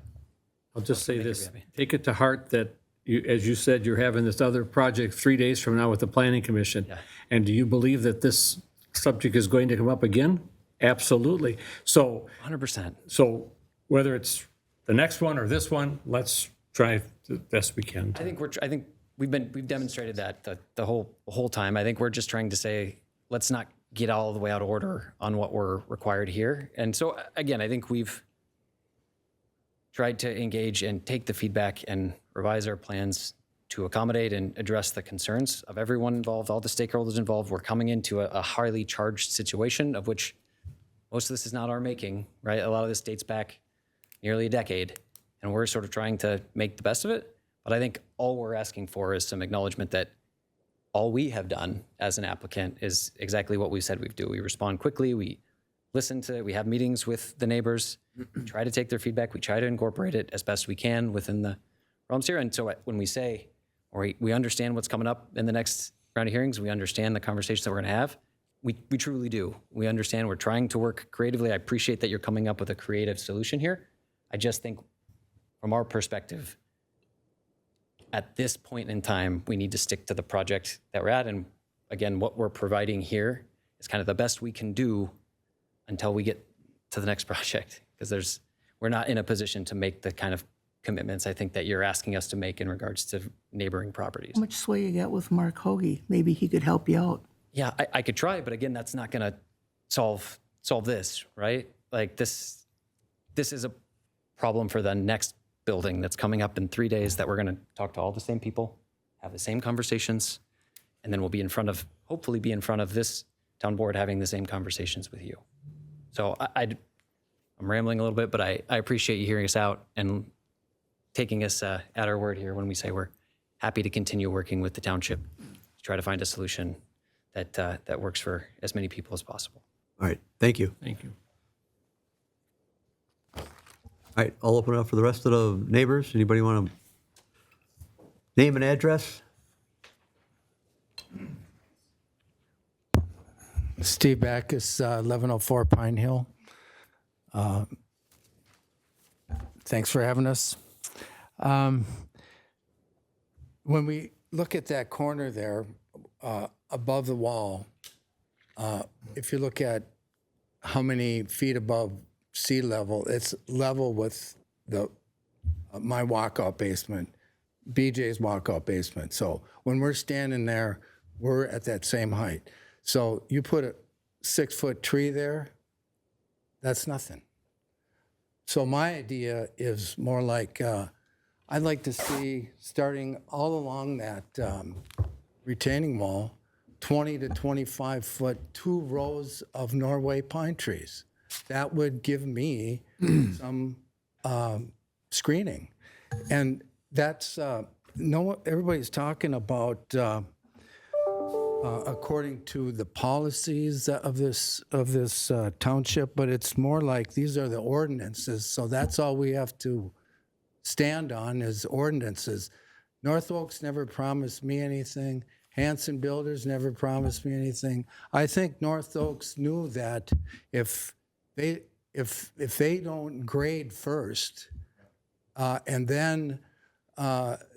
I'll just say this, happy. take it to heart that you, as you said, you're having this other project 3 days from now with the planning commission. Yeah. And do you believe that this subject is going to come up again? Absolutely. So 100%. So whether it's the next one or this one, let's try the best we can. I think we've demonstrated that the whole time. I think we're just trying to say, let's not get all the way out of order on what we're required here. And so again, I think we've tried to engage and take the feedback and revise our plans to accommodate and address the concerns of everyone involved, all the stakeholders involved. We're coming into a highly charged situation of which most of this is not our making, right? A lot of this dates back nearly a decade, and we're sort of trying to make the best of it. But I think all we're asking for is some acknowledgement that all we have done as an applicant is exactly what we said we'd do. We respond quickly, we listen to, we have meetings with the neighbors, we try to take their feedback, we try to incorporate it as best we can within the realms here. And so when we say, or we understand what's coming up in the next round of hearings, we understand the conversations that we're gonna have, we truly do. We understand we're trying to work creatively. I appreciate that you're coming up with a creative solution here. I just think from our perspective, at this point in time, we need to stick to the project that we're at. And again, what we're providing here is kind of the best we can do until we get to the next project, because we're not in a position to make the kind of commitments I think that you're asking us to make in regards to neighboring properties. How much sway you got with Mark Hoagie? Maybe he could help you out. Yeah, I could try, but again, that's not going to solve this, right? Like this is a problem for the next building that's coming up in 3 days that we're going to talk to all the same people, have the same conversations, and then we'll be hopefully be in front of this town board having the same conversations with you. So I'm rambling a little bit, but I appreciate you hearing us out and taking us at our word here when we say we're happy to continue working with the township to try to find a solution that works for as many people as possible. All right, thank you. Thank you. All right, I'll open it up for the rest of the neighbors. Anybody want to name and address? Steve Backus, 1104 Pine Hill. Thanks for having us. When we look at that corner there, above the wall, if you look at how many feet above sea level, it's level with my walkout basement, BJ's walkout basement. So when we're standing there, we're at that same height. So you put a 6-foot tree there, that's nothing. So my idea is more like, I'd like to see, starting all along that retaining wall, 20 to 25 foot, 2 rows of Norway pine trees. That would give me some screening. And that's, everybody's talking about, according to the policies of this township, but it's more like these are the ordinances. So that's all we have to stand on is ordinances. North Oaks never promised me anything, Hanson Builders never promised me anything. I think North Oaks knew that if they don't grade first, and then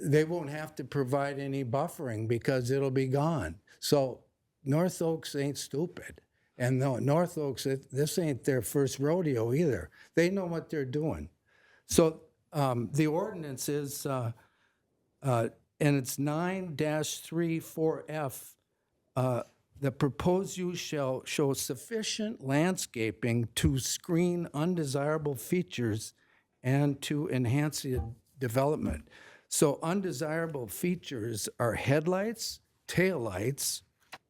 they won't have to provide any buffering because it'll be gone. So North Oaks ain't stupid. And no, North Oaks, this ain't their first rodeo either. They know what they're doing. So the ordinance is, and it's 9-34F, the proposed use shall show sufficient landscaping to screen undesirable features and to enhance the development. So undesirable features are headlights, taillights,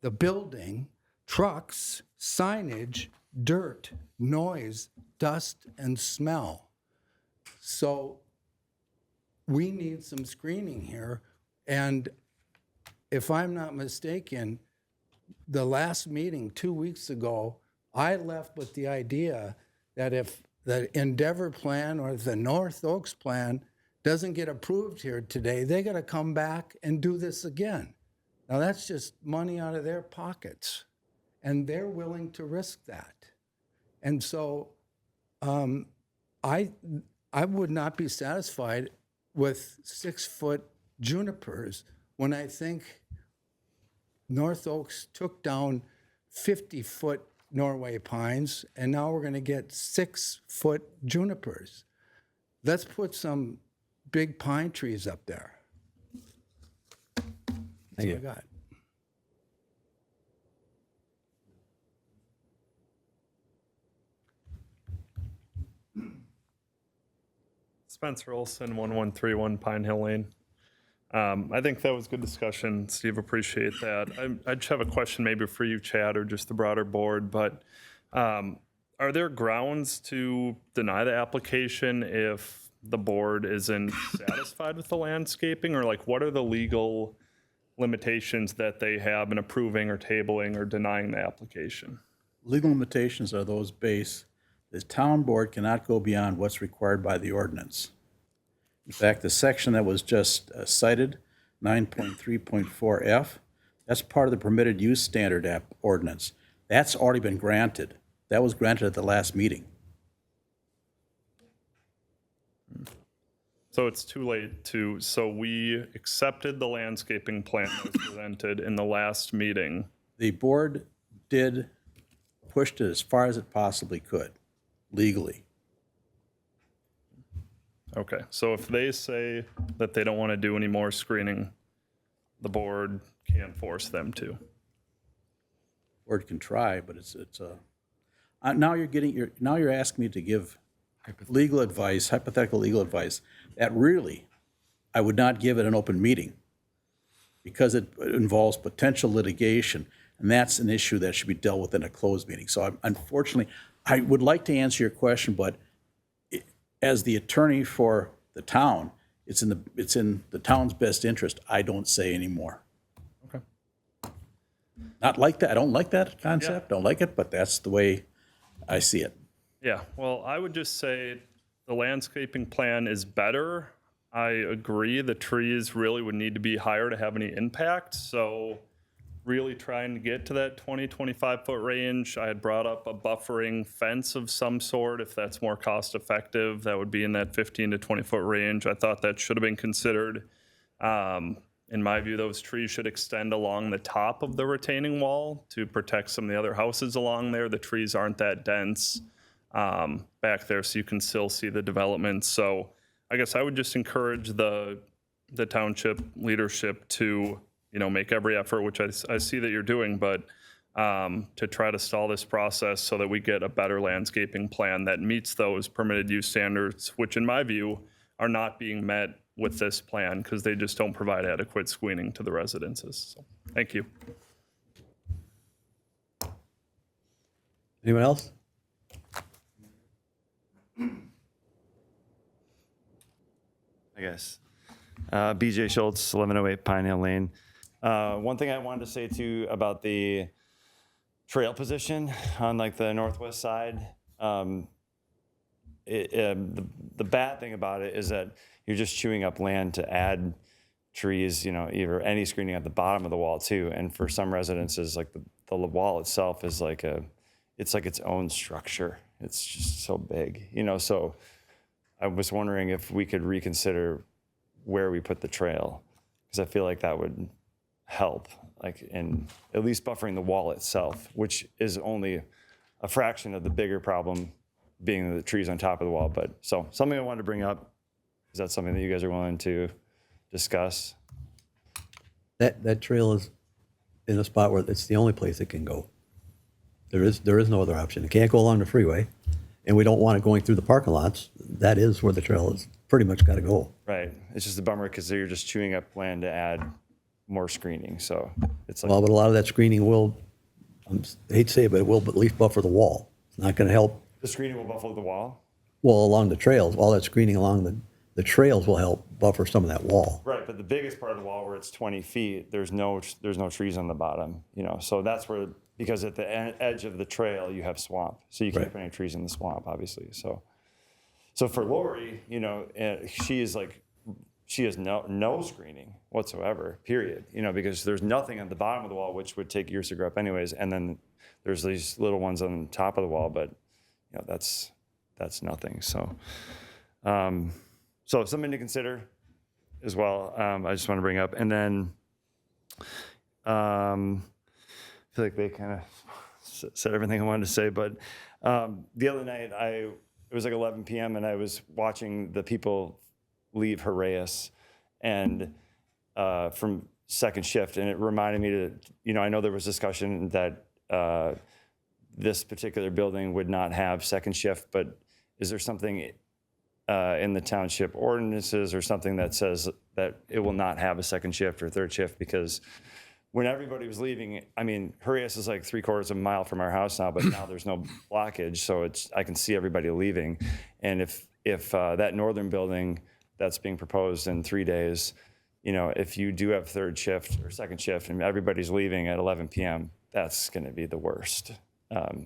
the building, trucks, signage, dirt, noise, dust, and smell. So we need some screening here. And if I'm not mistaken, the last meeting 2 weeks ago, I left with the idea that if the Endeavor plan or the North Oaks plan doesn't get approved here today, they got to come back and do this again. Now that's just money out of their pockets, and they're willing to risk that. And so I would not be satisfied with 6-foot junipers when I think North Oaks took down 50-foot Norway pines, and now we're going to get 6-foot junipers. Let's put some big pine trees up there. That's Thank what you. I got. Spencer Olson, 1131 Pine Hill Lane. I think that was good discussion, Steve. Appreciate that. I just have a question maybe for you, Chad, or just the broader board. But are there grounds to deny the application if the board isn't satisfied with the landscaping, or like what are the legal limitations that they have in approving or tabling or denying the application? Legal limitations are those based, the town board cannot go beyond what's required by the ordinance. In fact, the section that was just cited, 9.3.4F, that's part of the permitted use standard ordinance. That's already been granted. That was granted at the last meeting. So it's too late so we accepted the landscaping plan that was presented in the last meeting. The board pushed it as far as it possibly could, legally. Okay, so if they say that they don't want to do any more screening, the board can't force them to. Board can try, but now you're asking me to give legal advice, hypothetical legal advice, that really I would not give at an open meeting because it involves potential litigation, and that's an issue that should be dealt with in a closed meeting. So unfortunately, I would like to answer your question, but as the attorney for the town, it's in the town's best interest. I don't say anymore. Okay. Not like that. I don't like that concept. Don't like it, but that's the way I see it. Yeah, well, I would just say the landscaping plan is better. I agree the trees really would need to be higher to have any impact. So really trying to get to that 20-25 foot range. I had brought up a buffering fence of some sort. If that's more cost effective, that would be in that 15 to 20 foot range. I thought that should have been considered. In my view, those trees should extend along the top of the retaining wall to protect some of the other houses along there. The trees aren't that dense back there, so you can still see the development. So I guess I would just encourage the township leadership to make every effort, which I see that you're doing, but to try to stall this process so that we get a better landscaping plan that meets those permitted use standards, which in my view are not being met with this plan because they just don't provide adequate screening to the residences. So, thank you. Anyone else? I guess. BJ Schultz, 1108 Pine Hill Lane. One thing I wanted to say too about the trail position on like the northwest side, the bad thing about it is that you're just chewing up land to add trees, either any screening at the bottom of the wall too. And for some residences, like the wall itself is like it's like its own structure. It's just so big, so I was wondering if we could reconsider where we put the trail, because I feel like that would help, like in at least buffering the wall itself, which is only a fraction of the bigger problem being the trees on top of the wall. But so something I wanted to bring up. Is that something that you guys are willing to discuss? That trail is in a spot where it's the only place it can go. There is no other option. It can't go along the freeway, and we don't want it going through the parking lots. That is where the trail is pretty much got to go. Right. It's just a bummer because you're just chewing up land to add more screening. So it's like, Well, but a lot of that screening will, I hate to say it, but it will at least buffer the wall. It's not going to help. the screening will buffalo the wall. Well, along the trails, all that screening along the trails will help buffer some of that wall. Right, but the biggest part of the wall where it's 20 feet, there's no trees on the bottom, So that's where, because at the edge of the trail you have swamp, so you can't Right. put any trees in the swamp, obviously. So for Lori, she has no screening whatsoever, period. Because there's nothing at the bottom of the wall, which would take years to grow up anyways, and then there's these little ones on top of the wall, but that's nothing. So. So something to consider as well. I just want to bring up, and then I feel like they kind of said everything I wanted to say. But the other night, it was like 11 p.m. and I was watching the people leave Haraeus and from second shift, and it reminded me to, I know there was discussion that this particular building would not have second shift, but is there something in the township ordinances or something that says that it will not have a second shift or third shift? Because when everybody was leaving, Haraeus is like 3/4 of a mile from our house now, but now there's no blockage, so I can see everybody leaving. And if that northern building that's being proposed in 3 days, if you do have third shift or second shift and everybody's leaving at 11 p.m., that's going to be the worst.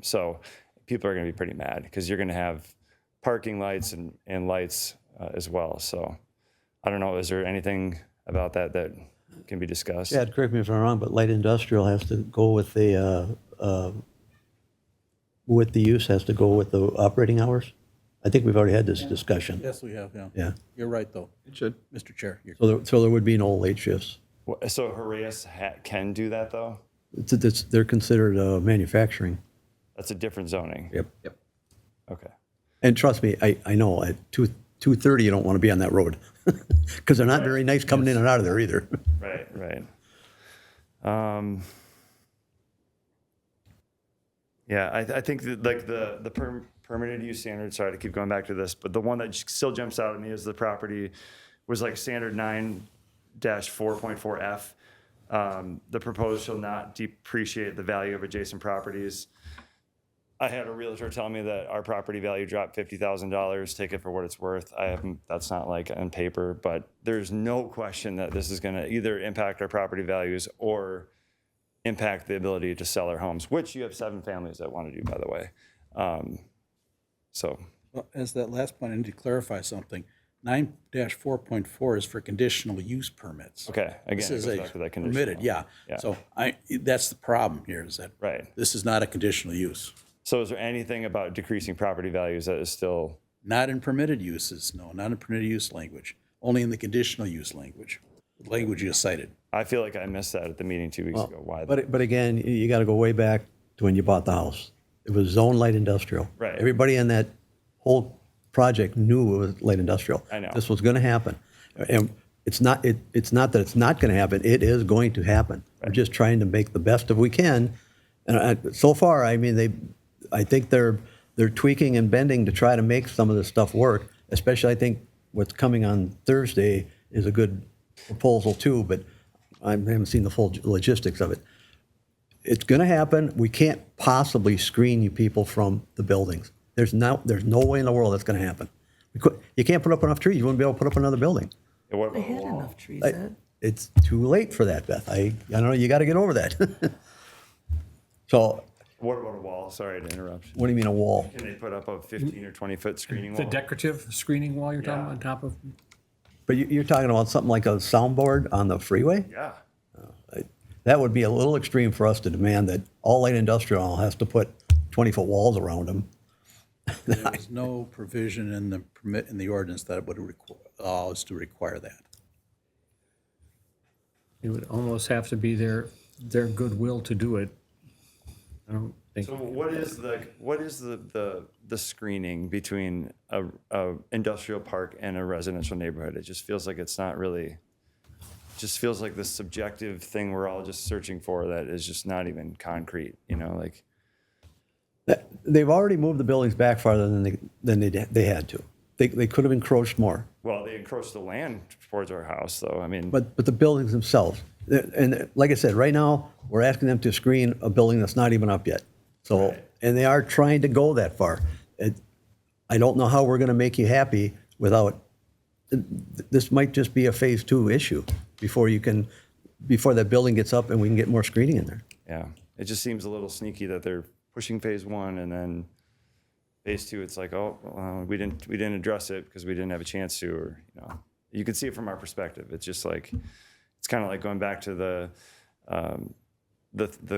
So people are going to be pretty mad because you're going to have parking lights and lights as well. So I don't know, is there anything about that can be discussed? Yeah, correct me if I'm wrong, but light industrial has to go with the use has to go with the operating hours. I think we've already had this discussion. Yes, we have, yeah. Yeah. You're right, though. It should. Mr. Chair. So there would be no late shifts. So Haraeus can do that though? They're considered manufacturing. That's a different zoning. Yep. Okay. And trust me, I know at 2:30 you don't want to be on that road because they're not very nice coming in and out of there either. Right. Yeah, I think that like the permitted use standard, sorry to keep going back to this, but the one that still jumps out at me is the property was like standard 9-4.4F. The proposed shall not depreciate the value of adjacent properties. I had a realtor tell me that our property value dropped $50,000. Take it for what it's worth. That's not like on paper, but there's no question that this is going to either impact our property values or impact the ability to sell our homes, which you have 7 families that want to do, by the way. Well, as that last point, I need to clarify something. 9-4.4 is for conditional use permits. Okay, again, This it is goes a back to that permitted, conditional. yeah. So that's the problem here, is that Right. this is not a conditional use. So is there anything about decreasing property values that is still? Not in permitted uses, no, not in permitted use language, only in the conditional use language you cited. I feel like I missed that at the meeting 2 weeks ago. Why? But again, you got to go way back to when you bought the house. It was zone light industrial. Right. Everybody in that whole project knew it was light industrial. I know. This was going to happen. And it's not that it's not going to happen. It is going to happen. We're just trying to make the best of we can. And so far, I think they're tweaking and bending to try to make some of this stuff work. Especially, I think what's coming on Thursday is a good proposal too, but I haven't seen the full logistics of it. It's going to happen. We can't possibly screen you people from the buildings. There's no way in the world that's going to happen. You can't put up enough trees. You wouldn't be able to put up another building. Yeah, what They about a had wall? enough trees, Ed. It's too late for that, Beth. I know you got to get over that. So, What about a wall? Sorry to interrupt. what do you mean a wall? Can they put up a 15 or 20 foot screening The wall? decorative screening wall you're talking Yeah. on top of? But you're talking about something like a soundboard on the freeway? Yeah. That would be a little extreme for us to demand that all light industrial has to put 20-foot walls around them. There's no provision in the permit, in the ordinance that would allow us to require that. It would almost have to be their goodwill to do it. I don't think. So what is the screening between a industrial park and a residential neighborhood? It just feels like it's not really, just feels like this subjective thing we're all just searching for that is just not even concrete, you know, like. They've already moved the buildings back farther than they had to. They could have encroached more. Well, they encroached the land towards our house, though. I mean, But the buildings themselves, and like I said, right now, we're asking them to screen a building that's not even up yet. So, Right. and they are trying to go that far. I don't know how we're gonna make you happy without, this might just be a phase 2 issue before that building gets up and we can get more screening in there. yeah, it just seems a little sneaky that they're pushing phase 1 and then phase 2. It's like, oh, we didn't address it because we didn't have a chance to, or you know, you can see it from our perspective. It's just like, it's kind of like going back to the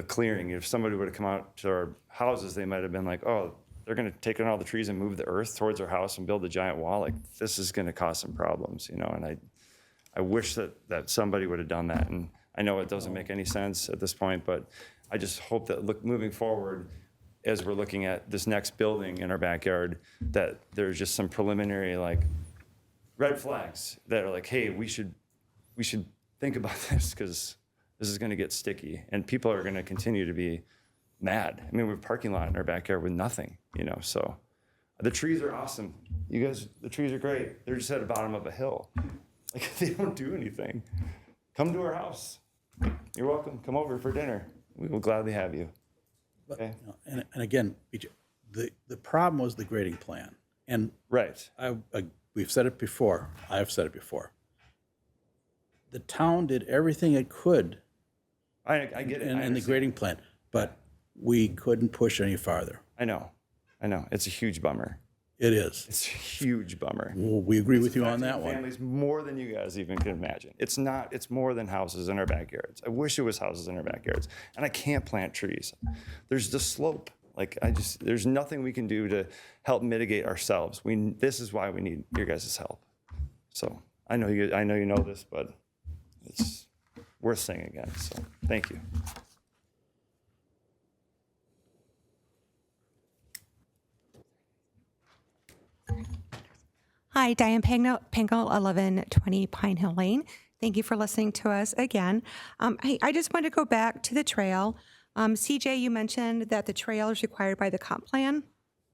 clearing. If somebody would have come out to our houses, they might have been like, oh, they're going to take in all the trees and move the earth towards our house and build a giant wall. Like, this is going to cause some problems, you know. And I wish that somebody would have done that. And I know it doesn't make any sense at this point, but I just hope that moving forward, as we're looking at this next building in our backyard, that there's just some preliminary like red flags that are like, hey, we should think about this because this is going to get sticky and people are going to continue to be mad. I mean, we have a parking lot in our backyard with nothing, you know. So the trees are awesome. You guys, the trees are great. They're just at the bottom of a hill. Like, they don't do anything. Come to our house. You're welcome. Come over for dinner. We will gladly have you. But, Okay. you know, and again, BJ, the problem was the grading plan. And Right. we've said it before. I've said it before. The town did everything it could I get it. I in the understand. grading plan, but we couldn't push any farther. I know. It's a huge bummer. It is. It's a huge bummer. Well, we agree with you on that Affecting one. families more than you guys even can imagine. It's not. It's more than houses in our backyards. I wish it was houses in our backyards. And I can't plant trees. There's the slope. Like, there's nothing we can do to help mitigate ourselves. This is why we need your guys' help. So I know you know this, but it's worth saying again. So thank you. Hi, Diane Pangle, 1120 Pine Hill Lane. Thank you for listening to us again. I just want to go back to the trail. CJ, you mentioned that the trail is required by the comp plan,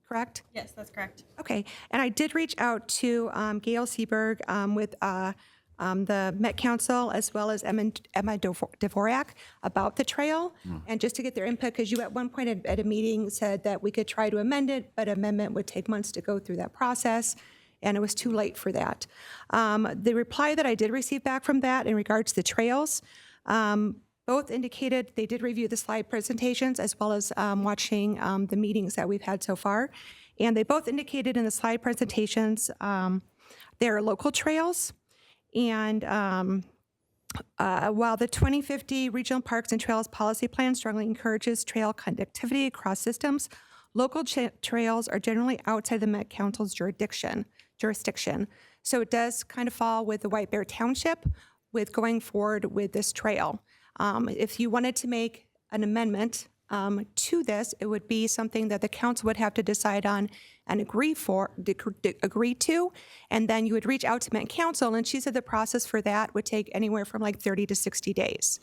correct? Yes, that's correct. Okay, and I did reach out to Gail Seberg with the Met Council as well as Emma Dvorak about the trail, and just to get their input, because you at one point at a meeting said that we could try to amend it, but amendment would take months to go through that process, and it was too late for that. The reply that I did receive back from that in regards to the trails, both indicated they did review the slide presentations as well as watching the meetings that we've had so far. And they both indicated in the slide presentations there are local trails. And while the 2050 Regional Parks and Trails Policy Plan strongly encourages trail connectivity across systems, local trails are generally outside the Met Council's jurisdiction. So it does kind of fall with the White Bear Township with going forward with this trail. If you wanted to make an amendment to this, it would be something that the council would have to decide on and agree to, and then you would reach out to Met Council, and she said the process for that would take anywhere from like 30 to 60 days.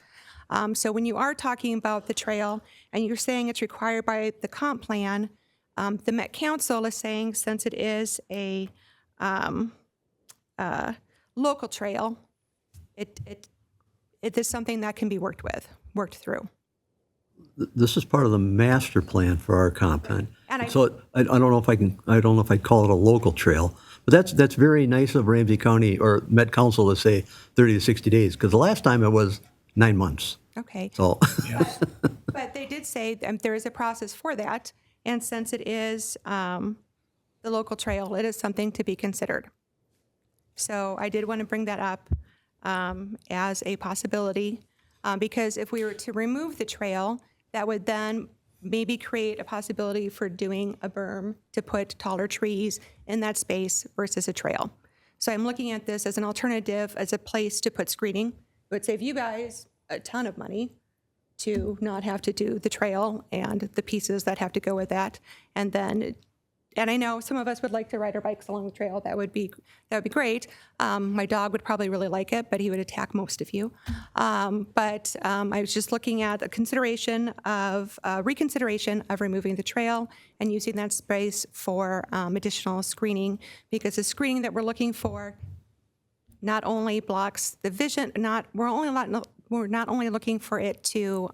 So when you are talking about the trail and you're saying it's required by the comp plan, the Met Council is saying since it is a local trail, it is something that can be worked through. This is part of the master plan for our comp plan. And So I don't know if I'd call it a local trail, but that's very nice of Ramsey County or Met Council to say 30 to 60 days, because the last time it was 9 months. Okay. So, But they did say there is a process for that, and since it is the local trail, it is something to be considered. So I did want to bring that up as a possibility, because if we were to remove the trail, that would then maybe create a possibility for doing a berm to put taller trees in that space versus a trail. So I'm looking at this as an alternative, as a place to put screening. It would save you guys a ton of money to not have to do the trail and the pieces that have to go with that. And I know some of us would like to ride our bikes along the trail. That would be great. My dog would probably really like it, but he would attack most of you. But I was just looking at a reconsideration of removing the trail and using that space for additional screening, because the screening that we're looking for not only blocks the vision, we're not only looking for it to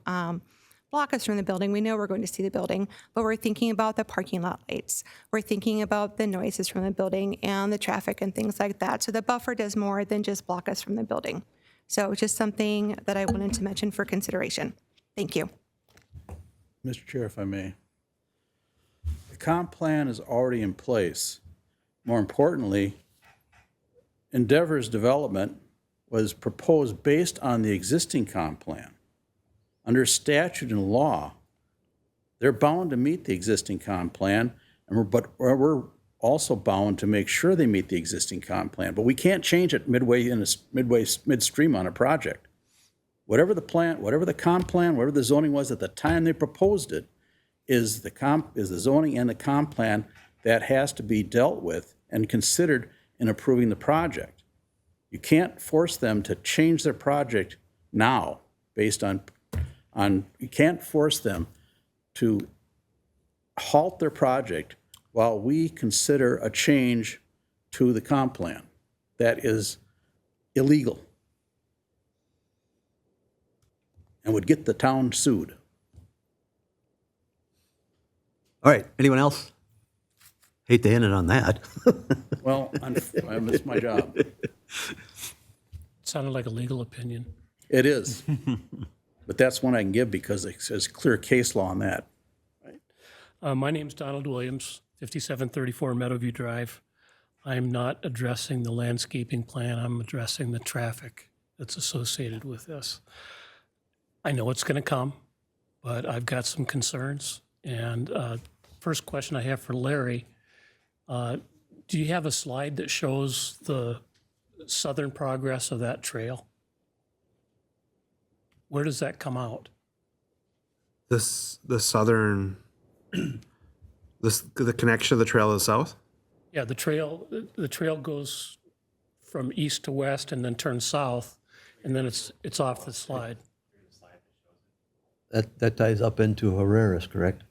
block us from the building. We know we're going to see the building, but we're thinking about the parking lot lights. We're thinking about the noises from the building and the traffic and things like that. So the buffer does more than just block us from the building. So it's just something that I wanted to mention for consideration. Thank you. Mr. Chair, if I may. The comp plan is already in place. More importantly, Endeavor's development was proposed based on the existing comp plan. Under statute and law, they're bound to meet the existing comp plan, but we're also bound to make sure they meet the existing comp plan. But we can't change it midstream on a project. Whatever the comp plan, whatever the zoning was at the time they proposed it, is the zoning and the comp plan that has to be dealt with and considered in approving the project. You can't force them to change their project now based on you can't force them to halt their project while we consider a change to the comp plan. That is illegal and would get the town sued. All right, anyone else? Hate to end it on that. Well, I missed my job. Sounded like a legal opinion. It is. But that's one I can give because there's clear case law on that. My name's Donald Williams, 5734 Meadowview Drive. I'm not addressing the landscaping plan. I'm addressing the traffic that's associated with this. I know it's going to come, but I've got some concerns. And first question I have for Larry, do you have a slide that shows the southern progress of that trail? Where does that come out? The southern, the connection of the trail to the south? Yeah, the trail goes from east to west and then turns south, and then it's off the slide. That ties up into Herrera's, correct?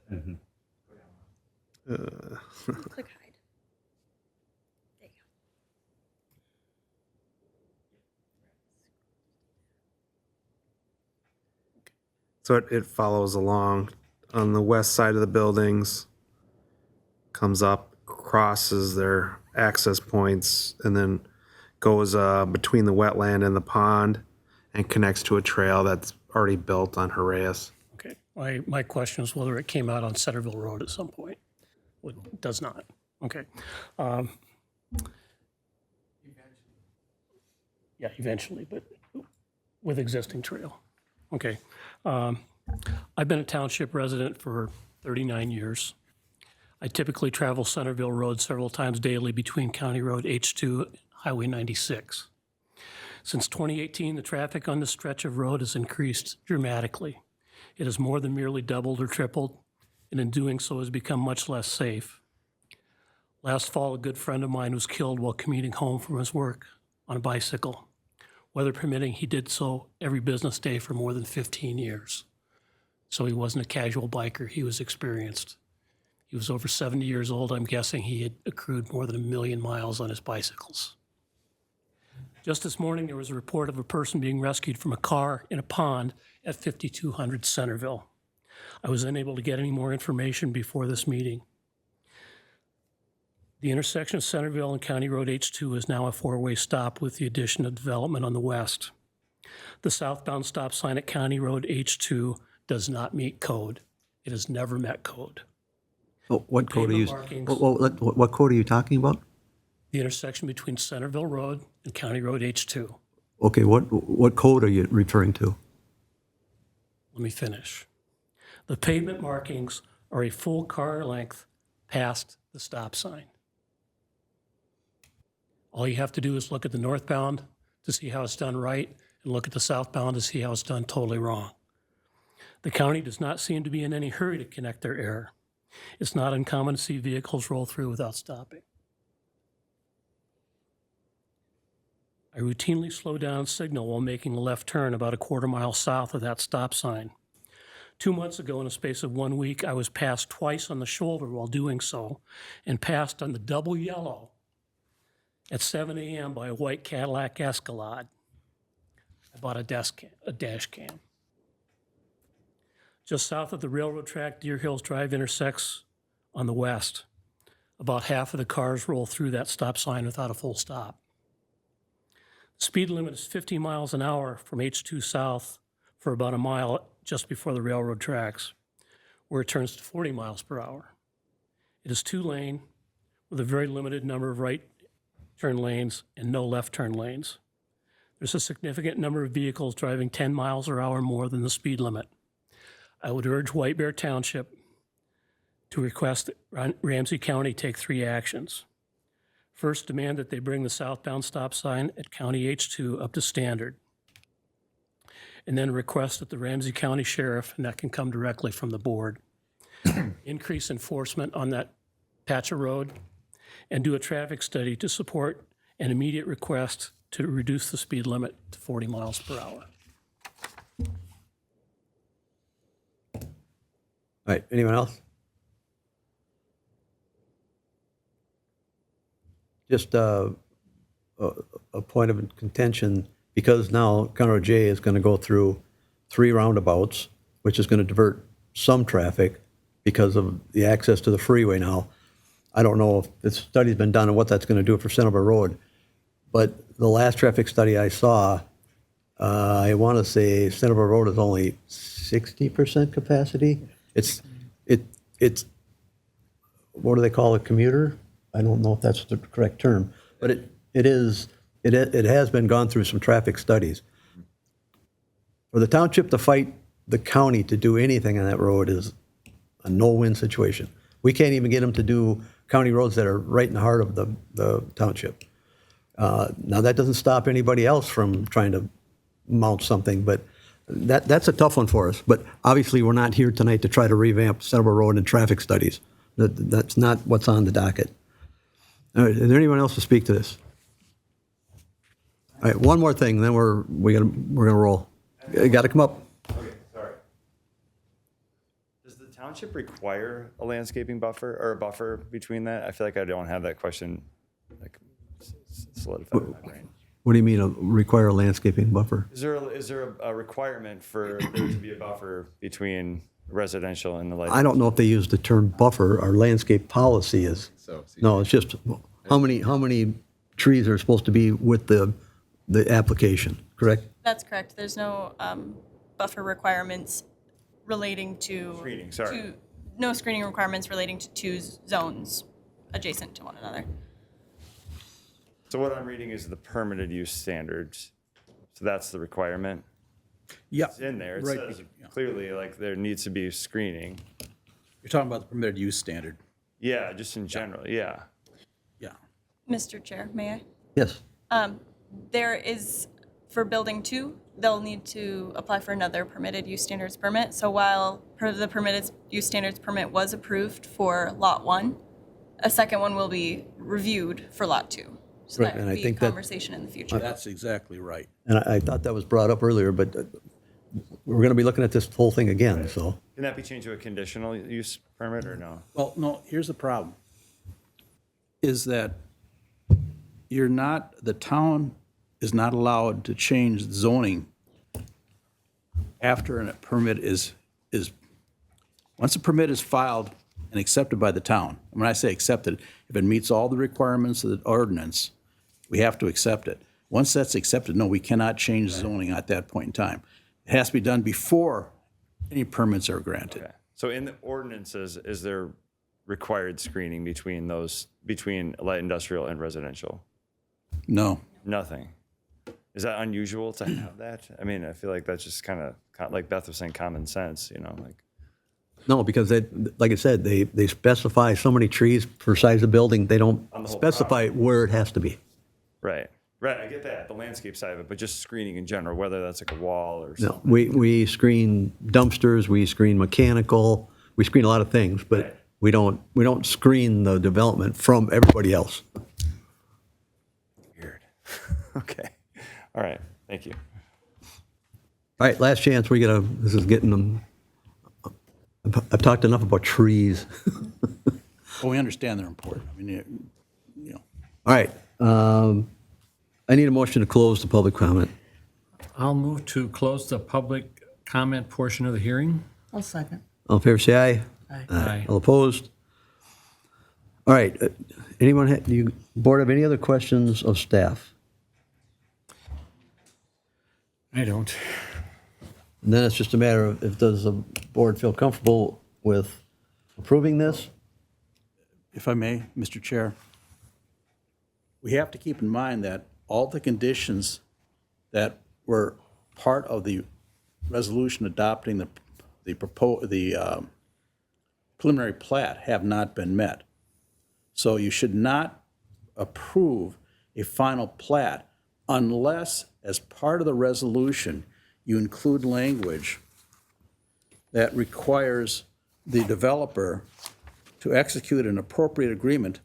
Click hide. There you go. So it follows along on the west side of the buildings, comes up, crosses their access points, and then goes between the wetland and the pond and connects to a trail that's already built on Haraeus. Okay. My question is whether it came out on Centerville Road at some point. It does not. Okay. Yeah, eventually, but with existing trail. Okay. I've been a township resident for 39 years. I typically travel Centerville Road several times daily between County Road H2 and Highway 96. Since 2018, the traffic on this stretch of road has increased dramatically. It has more than merely doubled or tripled, and in doing so has become much less safe. Last fall, a good friend of mine was killed while commuting home from his work on a bicycle. Weather permitting, he did so every business day for more than 15 years. So he wasn't a casual biker, he was experienced. He was over 70 years old. I'm guessing he had accrued more than 1 million miles on his bicycles. Just this morning, there was a report of a person being rescued from a car in a pond at 5200 Centerville. I was unable to get any more information before this meeting. The intersection of Centerville and County Road H2 is now a four-way stop with the addition of development on the west. The southbound stop sign at County Road H2 does not meet code. It has never met code. What code are you? Pavement markings. What code are you talking about? the intersection between Centerville Road and County Road H2. Okay, what code are you referring to? Let me finish. The pavement markings are a full car length past the stop sign. All you have to do is look at the northbound to see how it's done right and look at the southbound to see how it's done totally wrong. The county does not seem to be in any hurry to connect their error. It's not uncommon to see vehicles roll through without stopping. I routinely slow down and signal while making a left turn about a quarter mile south of that stop sign. 2 months ago, in a space of 1 week, I was passed twice on the shoulder while doing so, and passed on the double yellow at 7 a.m. by a white Cadillac Escalade. I bought a dash cam. Just south of the railroad track, Deer Hills Drive intersects on the west. About half of the cars roll through that stop sign without a full stop. The speed limit is 50 miles an hour from H2 south for about a mile just before the railroad tracks, where it turns to 40 miles per hour. It is 2-lane with a very limited number of right turn lanes and no left turn lanes. There's a significant number of vehicles driving 10 miles per hour more than the speed limit. I would urge White Bear Township to request that Ramsey County take 3 actions. First, demand that they bring the southbound stop sign at County H2 up to standard. And then request that the Ramsey County Sheriff, and that can come directly from the board, increase enforcement on that patch of road and do a traffic study to support an immediate request to reduce the speed limit to 40 miles per hour. All right, anyone else? Just a point of contention, because now County Road J is going to go through 3 roundabouts, which is going to divert some traffic because of the access to the freeway now. I don't know if this study's been done and what that's going to do for Centerville Road, but the last traffic study I saw, I want to say Centerville Road is only 60% capacity. It's what do they call a commuter? I don't know if that's the correct term, but it has been gone through some traffic studies. For the township to fight the county to do anything on that road is a no-win situation. We can't even get them to do county roads that are right in the heart of the township. Now, that doesn't stop anybody else from trying to mount something, but that's a tough one for us. But obviously, we're not here tonight to try to revamp Centerville Road and traffic studies. That's not what's on the docket. All right, is there anyone else to speak to this? All right, one more thing, then we're gonna roll. You got to come up. Okay, sorry. Does the township require a landscaping buffer or a buffer between that? I feel like I don't have that question like solidified in my brain. What do you mean require a landscaping buffer? Is there a requirement for there to be a buffer between residential and the light? I don't know if they use the term buffer. Our landscape policy is. No, it's just how many trees are supposed to be with the application, correct? That's correct. There's no buffer requirements relating to Screening, sorry. No screening requirements relating to 2 zones adjacent to one another. So what I'm reading is the permitted use standards. So that's the requirement. Yeah. It's in there. It Right. says clearly like there needs to be screening. You're talking about the permitted use standard. Yeah, just in general. Yeah. Yeah. Mr. Chair, may I? Yes. There is, for building 2, they'll need to apply for another permitted use standards permit. So while the permitted use standards permit was approved for lot 1, a second one will be reviewed for lot 2. So Right, that and would I be a think that- conversation in the future. That's exactly right. And I thought that was brought up earlier, but we're going to be looking at this whole thing again, so. Can that be changed to a conditional use permit or no? Well, no, here's the problem. Is that the town is not allowed to change zoning after a permit is, once a permit is filed and accepted by the town. When I say accepted, if it meets all the requirements of the ordinance, we have to accept it. Once that's accepted, no, we cannot change zoning at that point in time. It has to be done before any permits are granted. Okay. So in the ordinances, is there required screening between light industrial and residential? No. Nothing. Is that unusual to have that? I mean, I feel like that's just kind of, like Beth was saying, common sense, like. No, because like I said, they specify so many trees per size of building. They don't On the whole specify where it has to be. Right. I get that, the landscape side of it, but just screening in general, whether that's like a wall or No, something. we screen dumpsters, we screen mechanical, we screen a lot of things, but Right. we don't screen the development from everybody else. Weird. Okay. All right. Thank you. All right, last chance. This is getting them. I've talked enough about trees. Well, we understand they're important. I mean, All right. I need a motion to close the public comment. I'll move to close the public comment portion of the hearing. I'll second. All in favor, say aye. Aye. Aye. All opposed? All right. Do you, board, have any other questions of staff? I don't. And then it's just a matter of does the board feel comfortable with approving this? if I may, Mr. Chair, we have to keep in mind that all the conditions that were part of the resolution adopting the preliminary plat have not been met. So you should not approve a final plat unless, as part of the resolution, you include language that requires the developer to execute an appropriate agreement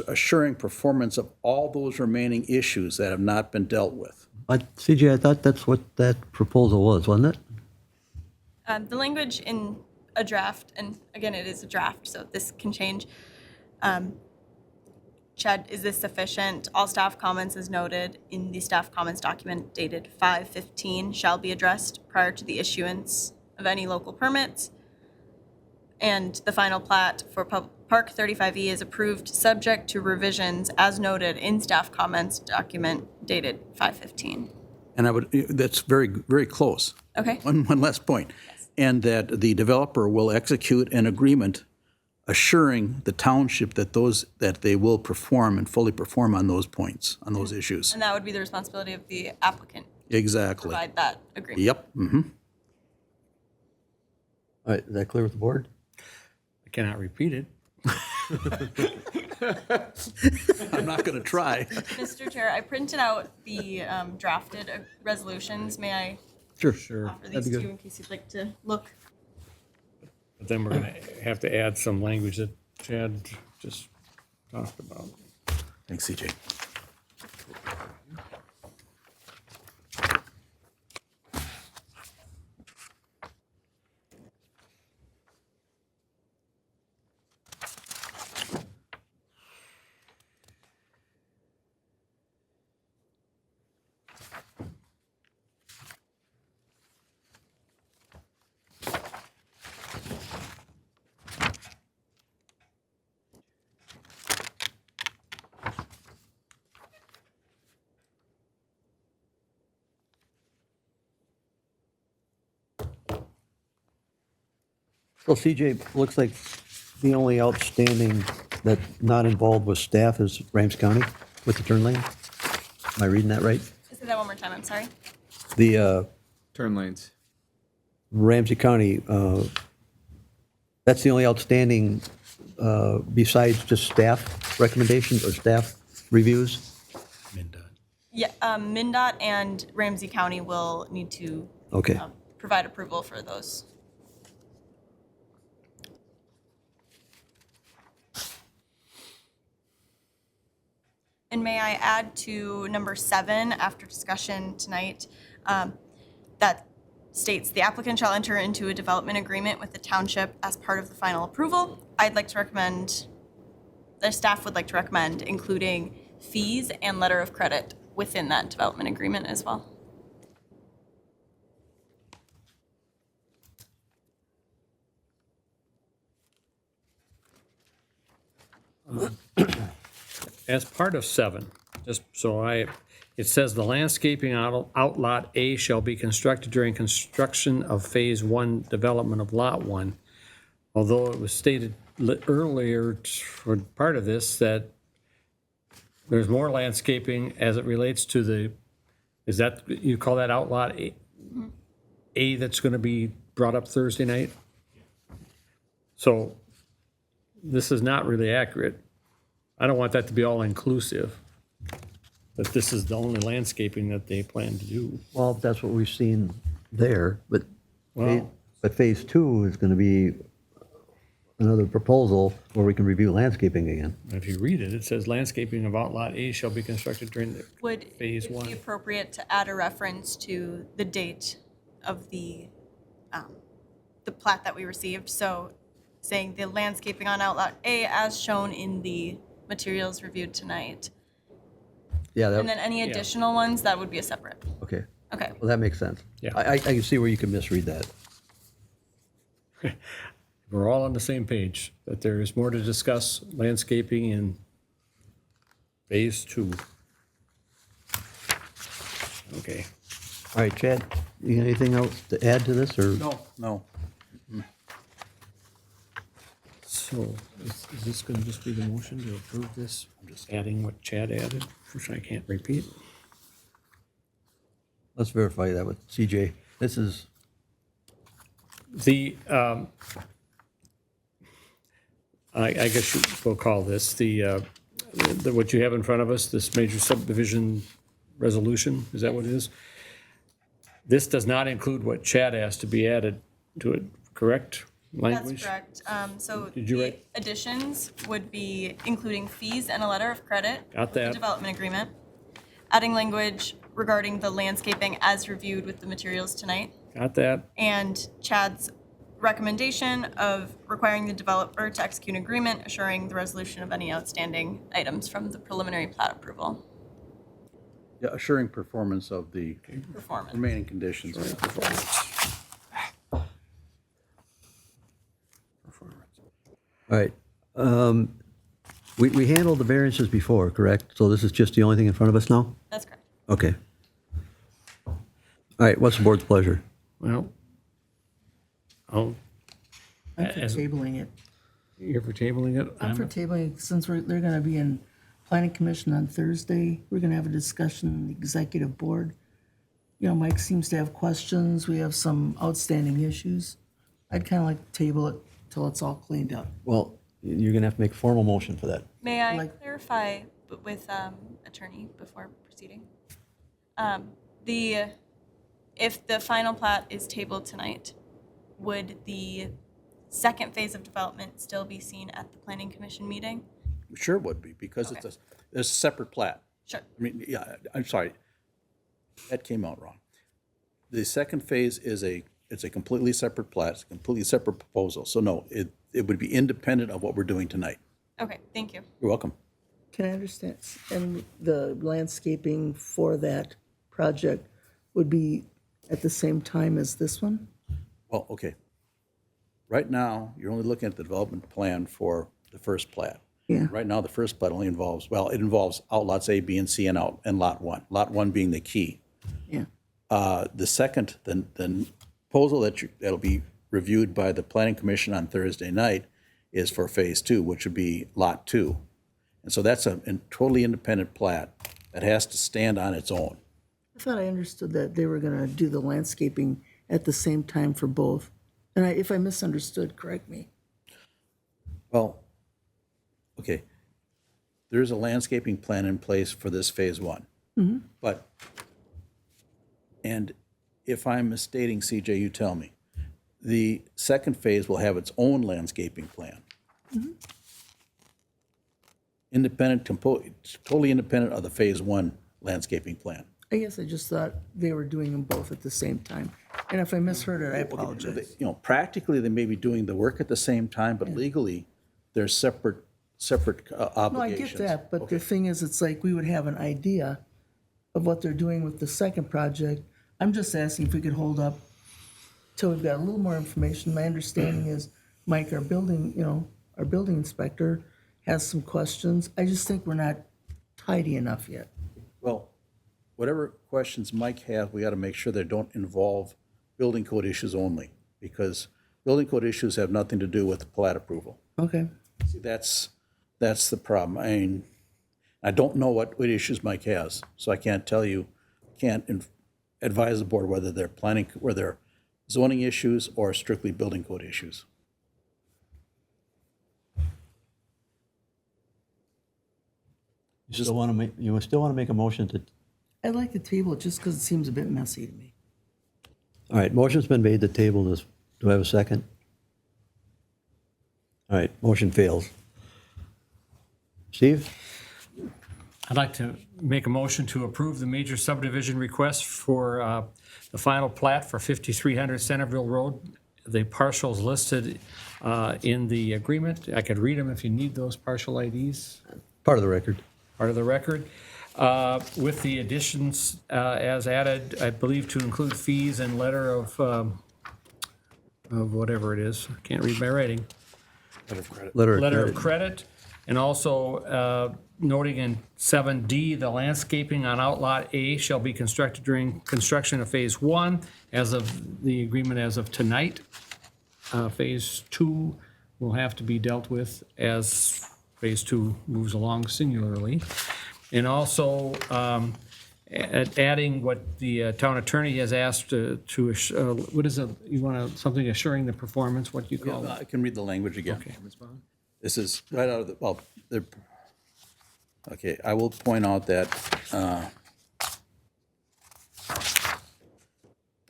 assuring performance of all those remaining issues that have not been dealt with. CJ, I thought that's what that proposal was, wasn't it? The language in a draft, and again, it is a draft, so this can change. Chad, is this sufficient? All staff comments as noted in the staff comments document dated 5/15 shall be addressed prior to the issuance of any local permits. And the final plat for Park 35E is approved subject to revisions as noted in staff comments document dated 5/15. And that's very, very close. Okay. One last point. Yes. And that the developer will execute an agreement assuring the township that they will perform and fully perform on those points, on those issues. And that would be the responsibility of the applicant. Exactly. To provide that agreement. Yep. Mm-hmm. All right, is that clear with the board? I cannot repeat it. I'm not going to try. Mr. Chair, I printed out the drafted resolutions. May I Sure. offer these to you in case you'd like to look? But then we're going to have to add some language that Chad just talked about. Thanks, CJ. So CJ, looks like the only outstanding that's not involved with staff is Ramsey County with the turn lane? Am I reading that right? Say that one more time, I'm sorry. The Turn lanes. Ramsey County, that's the only outstanding besides just staff recommendations or staff reviews? Yeah, MnDOT and Ramsey County will need to Okay. provide approval for those. And may I add to number 7 after discussion tonight, that states the applicant shall enter into a development agreement with the township as part of the final approval. The staff would like to recommend including fees and letter of credit within that development agreement as well. As part of 7, it says the landscaping outlot A shall be constructed during construction of Phase 1 development of Lot 1. Although it was stated earlier, for part of this, that there's more landscaping as it relates to the, is that, you call that outlot A that's going to be brought up Thursday night? So this is not really accurate. I don't want that to be all inclusive, that this is the only landscaping that they plan to do. Well, that's what we've seen there, but, Well- but phase two is gonna be another proposal where we can review landscaping again. If you read it, it says landscaping of outlot A shall be constructed during the Would phase it one. be appropriate to add a reference to the date of the plat that we received? So saying the landscaping on outlot A as shown in the materials reviewed tonight. Yeah, And then any additional ones, that would be a separate. okay. Okay. Well, that makes sense. Yeah. I can see where you can misread that. We're all on the same page, that there is more to discuss landscaping in phase two. Okay. All right, Chad, you got anything else to add to this, or? No. So is this going to just be the motion to approve this? I'm just adding what Chad added, which I can't repeat. Let's verify that with CJ. This is, The, I guess we'll call this what you have in front of us, this major subdivision resolution, is that what it is? This does not include what Chad asked to be added to it, correct? Language? That's correct. So Did you the write- additions would be including fees and a letter of credit. Got with the that. development agreement. Adding language regarding the landscaping as reviewed with the materials tonight. Got that? And Chad's recommendation of requiring the developer to execute an agreement assuring the resolution of any outstanding items from the preliminary plat approval. Yeah, assuring performance of the Performance. remaining conditions. all right. We handled the variances before, correct? So this is just the only thing in front of us now? That's correct. Okay. All right, what's the board's pleasure? Well, I'm for As- tabling it. you're for tabling it? I'm for tabling it since they're going to be in planning commission on Thursday. We're going to have a discussion in the executive board. You know, Mike seems to have questions. We have some outstanding issues. I'd kind of like to table it till it's all cleaned up. Well, you're gonna have to make a formal motion for that. May I Like- clarify with attorney before proceeding? If the final plat is tabled tonight, would the second phase of development still be seen at the planning commission meeting? Sure would be, because it's a separate plat. Sure. I mean, yeah, I'm sorry. That came out wrong. The second phase is it's a completely separate plat, it's a completely separate proposal. So no, it would be independent of what we're doing tonight. Okay, thank you. You're welcome. Can I understand? And the landscaping for that project would be at the same time as this one? Well, okay. Right now, you're only looking at the development plan for the first plat. Yeah. Right now, the first plat only involves, well, it involves outlots A, B, and C, and lot one. Lot one being the key. Yeah. The second, the proposal that'll be reviewed by the planning commission on Thursday night is for phase two, which would be lot two. And so that's a totally independent plat that has to stand on its own. I thought I understood that they were going to do the landscaping at the same time for both. And if I misunderstood, correct me. Well, okay, there's a landscaping plan in place for this phase one. But, and if I'm misstating, CJ, you tell me, the second phase will have its own landscaping plan. Independent, totally independent of the phase one landscaping plan. I guess I just thought they were doing them both at the same time. And if I misheard it, I apologize. You know, practically, they may be doing the work at the same time, but legally, they're separate obligations. No, I get that, but the thing is, it's like we would have an idea of what they're doing with the second project. I'm just asking if we could hold up till we've got a little more information. My understanding is Mike, our building inspector, has some questions. I just think we're not tidy enough yet. Well, whatever questions Mike has, we got to make sure they don't involve building code issues only, because building code issues have nothing to do with the plat approval. Okay. See, that's the problem. I mean, I don't know what issues Mike has, so I can't tell you, advise the board whether they're zoning issues or strictly building code issues. You still want to make a motion to, I'd like to table it just because it seems a bit messy to me. all right, motion's been made to table this. Do I have a second? All right, motion fails. Steve? I'd like to make a motion to approve the major subdivision request for the final plat for 5300 Centerville Road. The parcels listed in the agreement. I could read them if you need those partial IDs. Part of the record. Part of the record. With the additions as added, I believe to include fees and letter of whatever it is. I can't read my writing. Letter of credit. And also noting in 7D, the landscaping on Outlot A shall be constructed during construction of Phase 1 as of the agreement as of tonight. Phase 2 will have to be dealt with as Phase 2 moves along singularly. And also adding what the town attorney has asked what is it, you want something assuring the performance, what do you call it? I can read the language again. Okay. This is right out of the, okay, I will point out that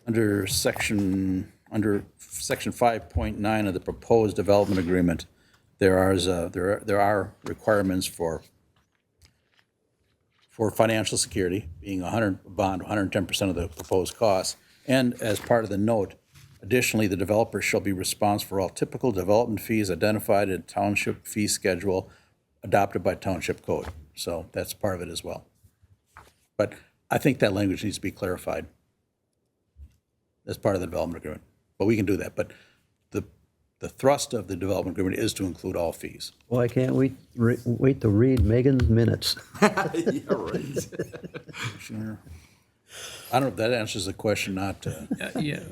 under section 5.9 of the proposed development agreement, there are requirements for financial security, being a bond 110% of the proposed cost, and as part of the note, additionally, the developer shall be responsible for all typical development fees identified in township fee schedule adopted by township code. So that's part of it as well. But I think that language needs to be clarified as part of the development agreement. But we can do that. But the thrust of the development agreement is to include all fees. Well, I can't wait to read Megan's minutes. Yeah, right. Sure. I don't know if that answers the question, not. Yeah,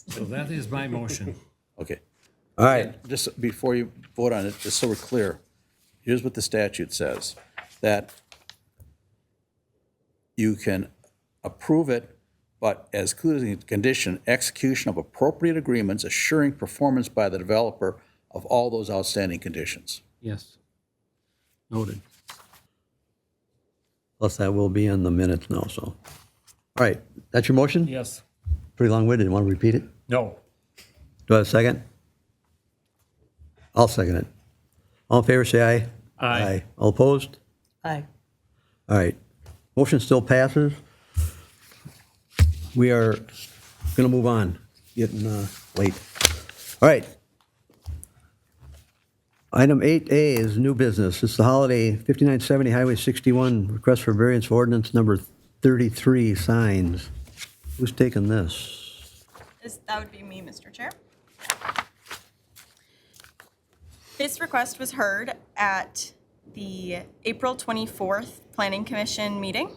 so that is my motion. Okay. All right. And just before you vote on it, just so we're clear, here's what the statute says, that you can approve it, but as including condition, execution of appropriate agreements assuring performance by the developer of all those outstanding conditions. Yes. Noted. Plus that will be in the minutes now, so. All right, that's your motion? Yes. Pretty long-winded. Want to repeat it? No. Do I have a second? I'll second it. All in favor, say aye. Aye. All opposed? Aye. All right. Motion still passes. We are going to move on, getting late. All right. Item 8A is new business. It's the holiday 5970 Highway 61, request for variance for ordinance number 33, signs. Who's taking this? That would be me, Mr. Chair. This request was heard at the April 24th Planning Commission meeting.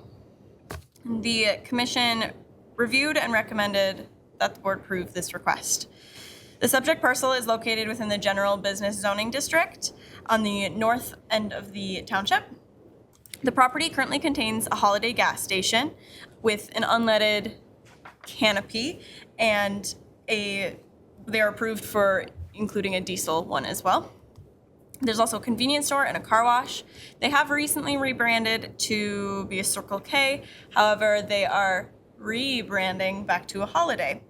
The commission reviewed and recommended that the board approve this request. The subject parcel is located within the general business zoning district on the north end of the township. The property currently contains a Holiday gas station with an unleaded canopy, and they're approved for including a diesel one as well. There's also a convenience store and a car wash. They have recently rebranded to be a Circle K. However, they are rebranding back to a Holiday,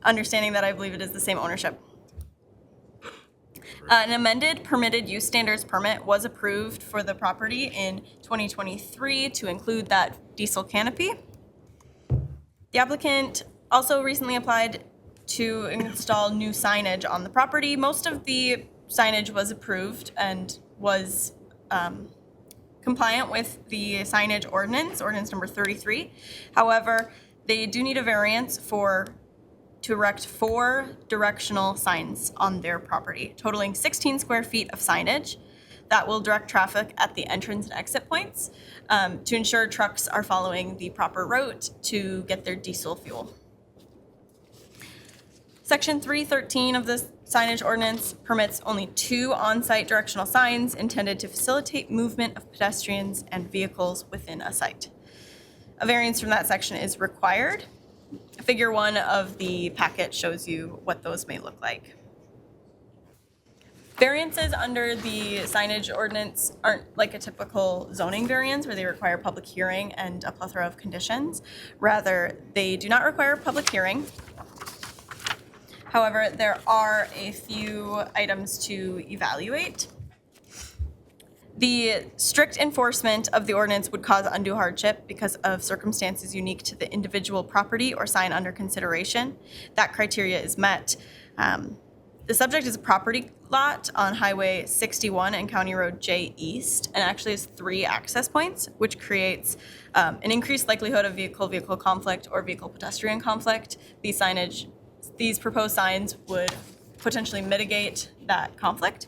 understanding that I believe it is the same ownership. An amended permitted use standards permit was approved for the property in 2023 to include that diesel canopy. The applicant also recently applied to install new signage on the property. Most of the signage was approved and was compliant with the signage ordinance number 33. However, they do need a variance to erect 4 directional signs on their property, totaling 16 square feet of signage that will direct traffic at the entrance and exit points to ensure trucks are following the proper route to get their diesel fuel. Section 313 of the signage ordinance permits only 2 on-site directional signs intended to facilitate movement of pedestrians and vehicles within a site. A variance from that section is required. Figure 1 of the packet shows you what those may look like. Variances under the signage ordinance aren't like a typical zoning variance where they require public hearing and a plethora of conditions. Rather, they do not require public hearing. However, there are a few items to evaluate. The strict enforcement of the ordinance would cause undue hardship because of circumstances unique to the individual property or sign under consideration. That criteria is met. The subject is a property lot on Highway 61 and County Road J East, and actually has 3 access points, which creates an increased likelihood of vehicle-vehicle conflict or vehicle-pedestrian conflict. These proposed signs would potentially mitigate that conflict.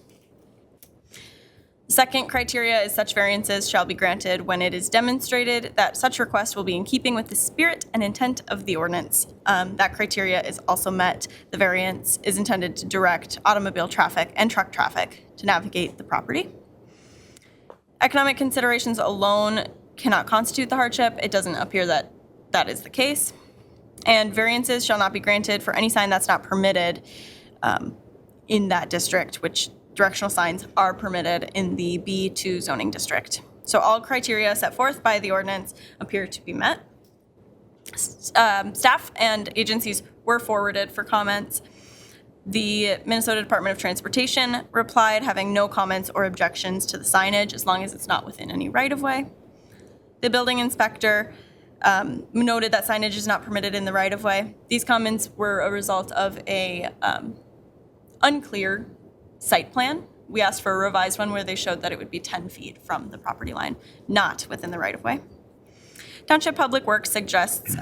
Second criteria is such variances shall be granted when it is demonstrated that such request will be in keeping with the spirit and intent of the ordinance. That criteria is also met. The variance is intended to direct automobile traffic and truck traffic to navigate the property. Economic considerations alone cannot constitute the hardship. It doesn't appear that that is the case. And variances shall not be granted for any sign that's not permitted in that district, which directional signs are permitted in the B2 zoning district. So all criteria set forth by the ordinance appear to be met. Staff and agencies were forwarded for comments. The Minnesota Department of Transportation replied, having no comments or objections to the signage as long as it's not within any right-of-way. The building inspector noted that signage is not permitted in the right-of-way. These comments were a result of a unclear site plan. We asked for a revised one where they showed that it would be 10 feet from the property line, not within the right-of-way. Township Public Works suggests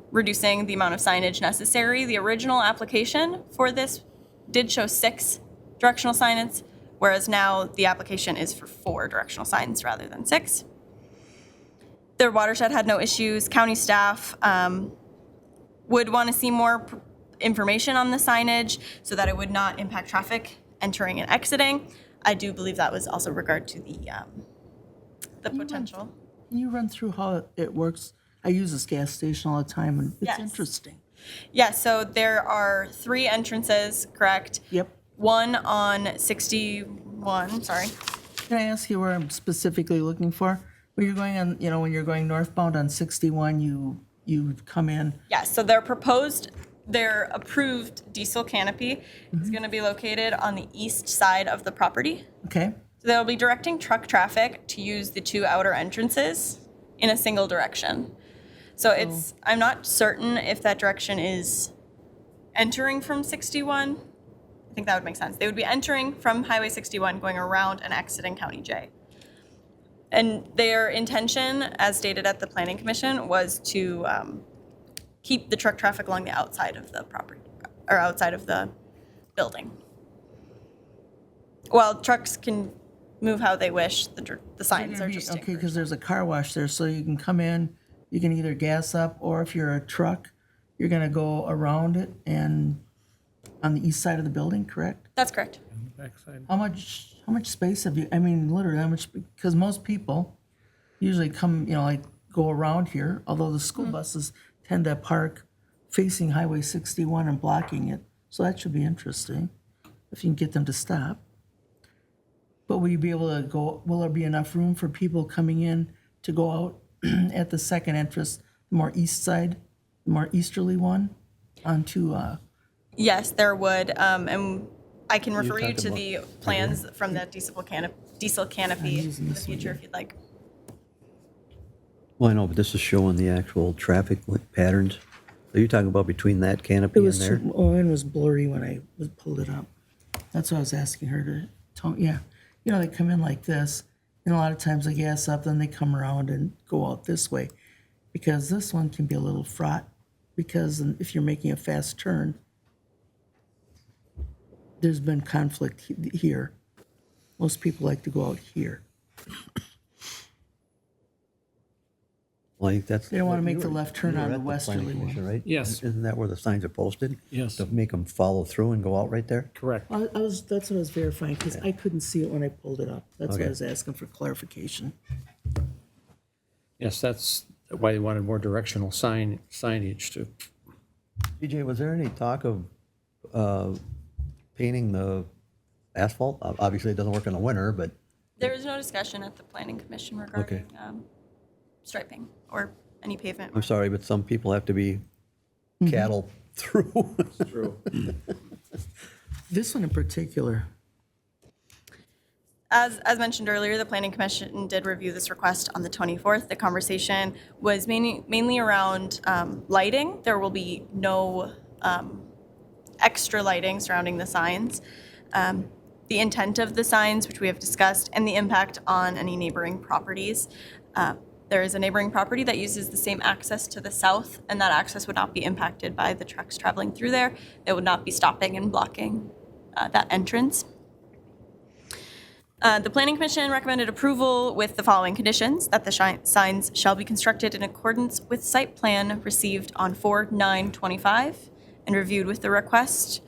reducing the amount of signage necessary. The original application for this did show 6 directional signs, whereas now the application is for 4 directional signs rather than 6. Their watershed had no issues. County staff would want to see more information on the signage so that it would not impact traffic entering and exiting. I do believe that was also regard to the potential. Can you run through how it works? I use this gas station all the time, and it's Yes. interesting. Yeah, so there are 3 entrances, correct? Yep. One on 61, sorry. Can I ask you where I'm specifically looking for? When you're going on, when you're going northbound on 61, you come in. Yeah, so their approved diesel canopy is going to be located on the east side of the property. Okay. So they'll be directing truck traffic to use the 2 outer entrances in a single direction. So I'm not certain if that direction is entering from 61. I think that would make sense. They would be entering from Highway 61, going around and exiting County J. And their intention, as stated at the Planning Commission, was to keep the truck traffic along the outside of the property, or outside of the building. While trucks can move how they wish, the signs are just okay, because there's a car wash there, so you can come in, you can either gas up, or if you're a truck, you're gonna go around it and on the east side of the building, correct? That's correct. Backside. How much space have you, literally, how much, because most people usually come, go around here, although the school buses tend to park facing Highway 61 and blocking it. So that should be interesting, if you can get them to stop. But will you be able to go, will there be enough room for people coming in to go out at the second entrance, the more east side, the more easterly one, onto, Yes, there would, and I can refer you to the plans from that diesel canopy in the future if you'd like. Well, I know, but this is showing the actual traffic patterns. So you're talking about between that canopy it and was, there? mine was blurry when I pulled it up. That's what I was asking her to tell, yeah. They come in like this, and a lot of times they gas up, then they come around and go out this way. Because this one can be a little fraught, because if you're making a fast turn, there's been conflict here. Most people like to go out here. Like that's. They don't wanna make you the were- left turn you were on at the westerly planning commission, one. Right? Yes. Isn't that where the signs are posted? Yes. To make them follow through and go out right there? Correct. That's what I was verifying, because I couldn't see it when I pulled it up. That's why Okay. I was asking for clarification. Yes, that's why they wanted more directional signage too. DJ, was there any talk of painting the asphalt? Obviously, it doesn't work in the winter, but There was no discussion at the planning commission regarding striping or any pavement. I'm sorry, but some people have to be cattle through. True. This one in particular, As mentioned earlier, the planning commission did review this request on the 24th. The conversation was mainly around lighting. There will be no extra lighting surrounding the signs. The intent of the signs, which we have discussed, and the impact on any neighboring properties. There is a neighboring property that uses the same access to the south, and that access would not be impacted by the trucks traveling through there. It would not be stopping and blocking that entrance. The Planning Commission recommended approval with the following conditions: that the signs shall be constructed in accordance with site plan received on 4/9/25 and reviewed with the request,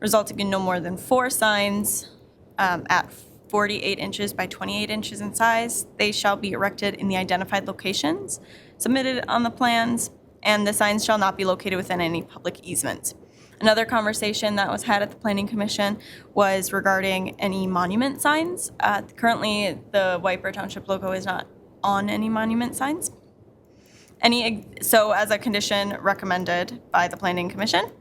resulting in no more than 4 signs at 48 inches by 28 inches in size. They shall be erected in the identified locations submitted on the plans, and the signs shall not be located within any public easements. Another conversation that was had at the Planning Commission was regarding any monument signs. Currently, the White Bear Township logo is not on any monument signs. So as a condition recommended by the Planning Commission,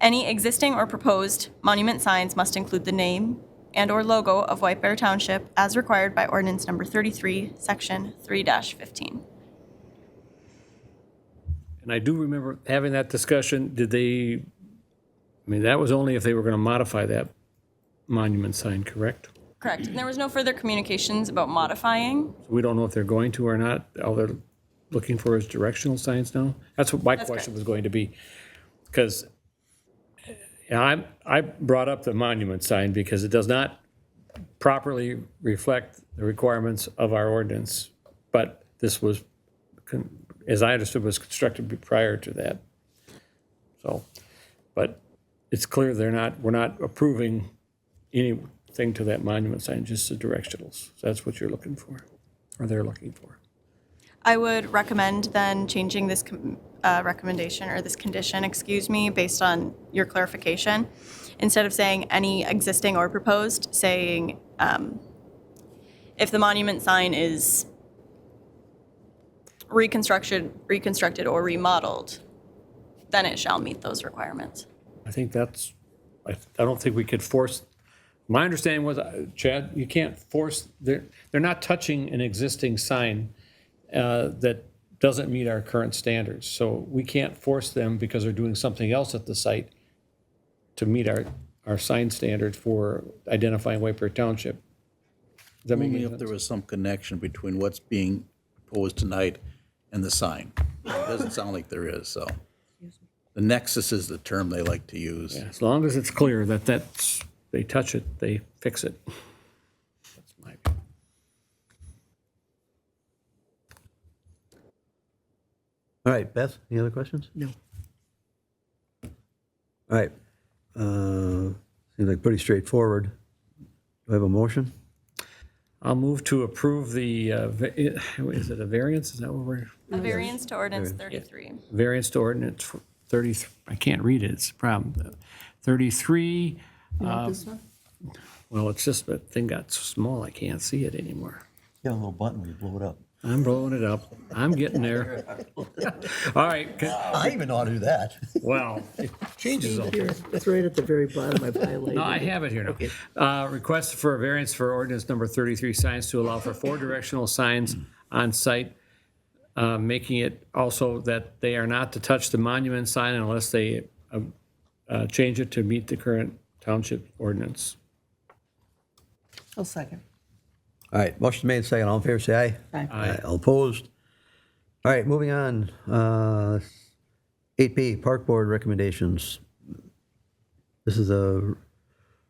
any existing or proposed monument signs must include the name and/or logo of White Bear Township as required by ordinance number 33, section 3-15. And I do remember having that discussion. That was only if they were going to modify that monument sign, correct? Correct. And there was no further communications about modifying. So we don't know if they're going to or not. All they're looking for is directional signs now? That's what my question was going to be. Because I brought up the monument sign because it does not properly reflect the requirements of our ordinance. But this was, as I understood, was constructed prior to that. So, but it's clear we're not approving anything to that monument sign, just the directionals. So that's what you're looking for, or they're looking for. I would recommend then changing this recommendation or this condition, based on your clarification. Instead of saying any existing or proposed, saying if the monument sign is reconstructed or remodeled, then it shall meet those requirements. I think I don't think we could force, my understanding was, Chad, you can't force, they're not touching an existing sign that doesn't meet our current standards. So we can't force them because they're doing something else at the site to meet our sign standards for identifying White Bear Township. Does that make Only any if sense? there was some connection between what's being proposed tonight and the sign. It doesn't sound like there is, so. The nexus is the term they like to use. Yeah, as long as it's clear that they touch it, they fix it. That's my view. All right, Beth, any other questions? no. All right. Seems like pretty straightforward. Do I have a motion? I'll move to approve the, is it a variance? Is that what we're? A variance to ordinance 33. Variance to ordinance 33, I can't read it, it's a problem. 33, You want this one? well, it's just that thing got so small, I can't see it anymore. Yeah, a little button when you blow it up. I'm blowing it up. I'm getting there. All right. I even know how to do that. Well, it changes all. Here, it's right at the very bottom. I've highlighted. No, I have it here now. Request for a variance for ordinance number 33 signs to allow for 4 directional signs on site, making it also that they are not to touch the monument sign unless they change it to meet the current township ordinance. I'll second. All right, motion made, second. All in favor, say aye. Aye. Aye. All opposed? All right, moving on. 8B, Park Board recommendations. This is a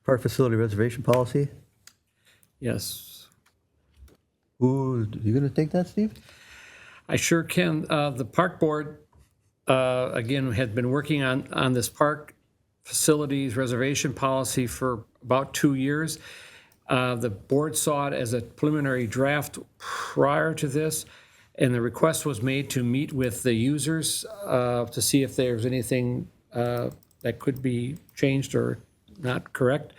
park facility reservation policy. Yes. You going to take that, Steve? I sure can. The park board, again, had been working on this park facilities reservation policy for about 2 years. The board saw it as a preliminary draft prior to this, and the request was made to meet with the users to see if there's anything that could be changed or not correct.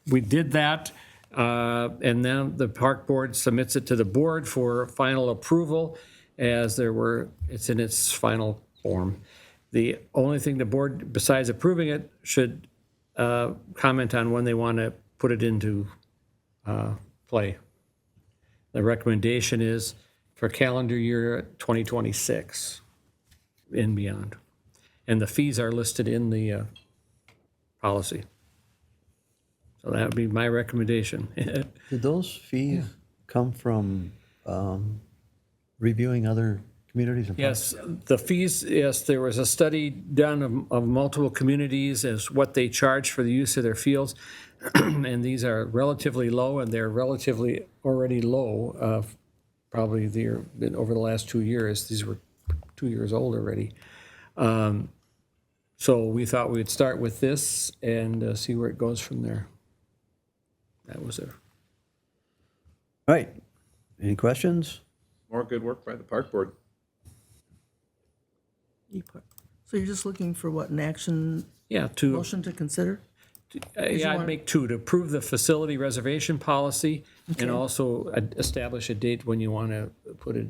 We did that, and then the park board submits it to the board for final approval as it's in its final form. The only thing the board, besides approving it, should comment on when they want to put it into play. The recommendation is for calendar year 2026 and beyond. And the fees are listed in the policy. So that would be my recommendation. Did those fees come from reviewing other communities? Yes, the fees, yes, there was a study done of multiple communities as what they charge for the use of their fields. And these are relatively low, and they're relatively already low. Probably over the last 2 years. These were 2 years old already. So we thought we'd start with this and see where it goes from there. That was it. All right. Any questions? More good work by the park board. So you're just looking for what, an action Yeah, motion to consider? Yeah, I'd make two, to approve the facility reservation policy and also establish a date when you want to put it.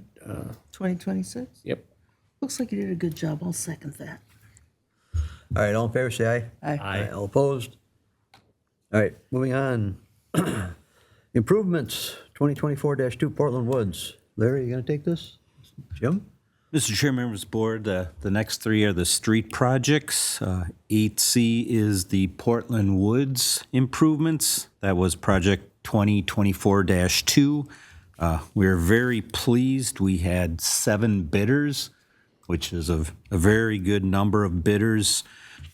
2026? Yep. Looks like you did a good job. I'll second that. All right, all in favor, say aye. Aye. All opposed? All right, moving on. Improvements, 2024-2 Portland Woods. Larry, you gonna take this? Jim? Mr. Chair, members of the board, the next three are the street projects. 8C is the Portland Woods improvements. That was project 2024-2. We're very pleased. We had 7 bidders, which is a very good number of bidders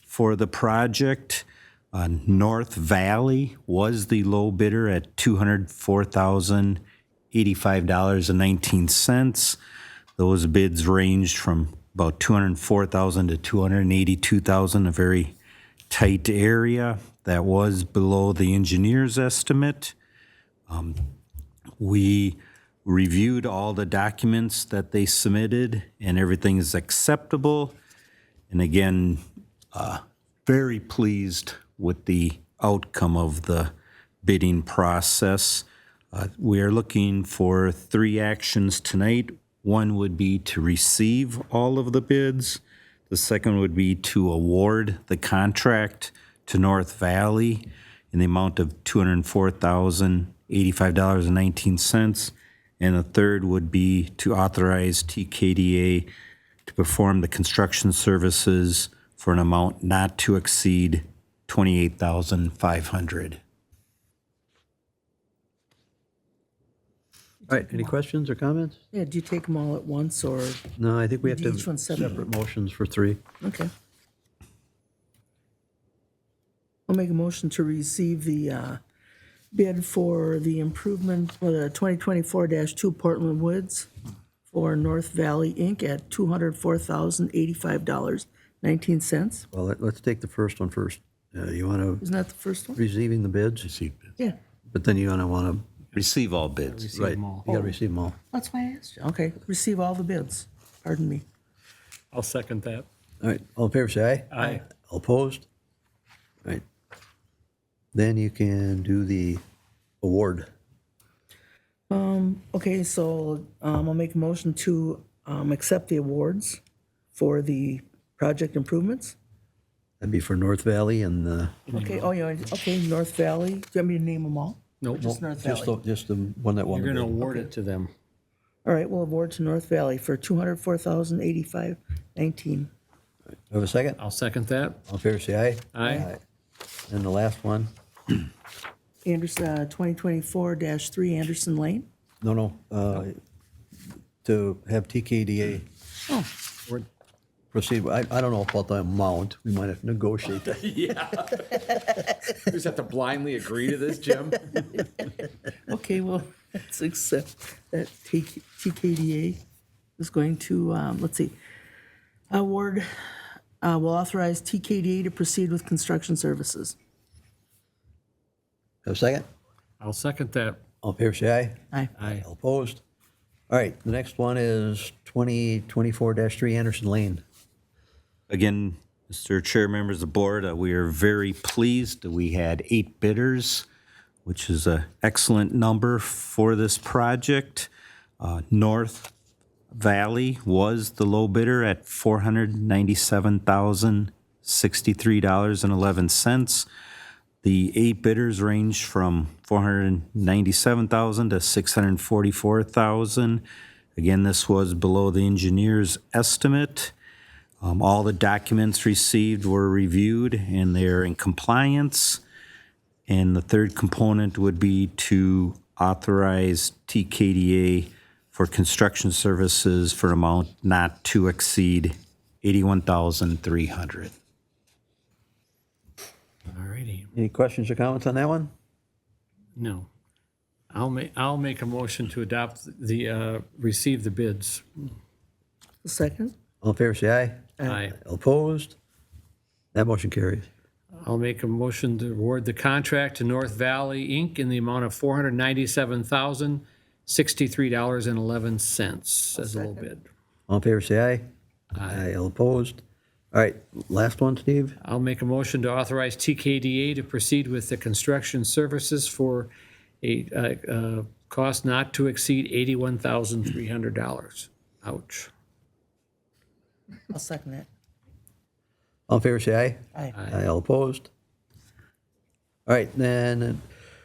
for the project. North Valley was the low bidder at $204,085.19. Those bids ranged from about $204,000 to $282,000, a very tight area. That was below the engineer's estimate. We reviewed all the documents that they submitted, and everything is acceptable. And again, very pleased with the outcome of the bidding process. We are looking for 3 actions tonight. One would be to receive all of the bids. The second would be to award the contract to North Valley in the amount of $204,085.19. And the third would be to authorize TKDA to perform the construction services for an amount not to exceed $28,500. All right, any questions or comments? Yeah, do you take them all at once, or? No, I think we have to Each one separate. separate motions for 3. Okay. I'll make a motion to receive the bid for the improvement for the 2024-2 Portland Woods for North Valley, Inc. at $204,085.19. Well, let's take the first one first. You want to, Isn't that the first one? receiving the bids? Receive bids. Yeah, But then you want to, Receive all bids. right, you got to receive them all. that's why I asked you. Okay, receive all the bids. Pardon me. I'll second that. All right, all in favor, say aye. Aye. All opposed? All right. Then you can do the award. Okay, so I'll make a motion to accept the awards for the project improvements. That'd be for North Valley and the. Okay, okay, North Valley. Do you want me to name them all? Nope. Just North Valley. Just the one that won the You're going to bid. award it to them. All right, we'll award to North Valley for $204,085.19. Have a second? I'll second that. All in favor, say aye. Aye. And the last one? Anderson, 2024-3 Anderson Lane. No, to have TKDA Oh, proceed. I don't know about the amount. We might have to negotiate that. Yeah. We just have to blindly agree to this, Jim? okay, well, let's accept that TKDA is going to, let's see, award, will authorize TKDA to proceed with construction services. Have a second? I'll second that. All in favor, say aye. Aye. Aye. All opposed? All right, the next one is 2024-3 Anderson Lane. Again, Mr. Chair, members of the board, we are very pleased that we had 8 bidders, which is an excellent number for this project. North Valley was the low bidder at $497,063.11. The 8 bidders range from $497,000 to $644,000. Again, this was below the engineer's estimate. All the documents received were reviewed and they're in compliance. And the third component would be to authorize TKDA for construction services for an amount not to exceed $81,300. All righty. Any questions or comments on that one? No. I'll make a motion to adopt receive the bids. Second? All in favor, say aye. Aye. All opposed? That motion carries. I'll make a motion to award the contract to North Valley, Inc. in the amount of $497,063.11 as a low bid. All in favor, say aye. Aye. All opposed? All right, last one, Steve. I'll make a motion to authorize TKDA to proceed with the construction services for a cost not to exceed $81,300. Ouch. I'll second that. All in favor, say aye. Aye. Aye. All opposed? All right, then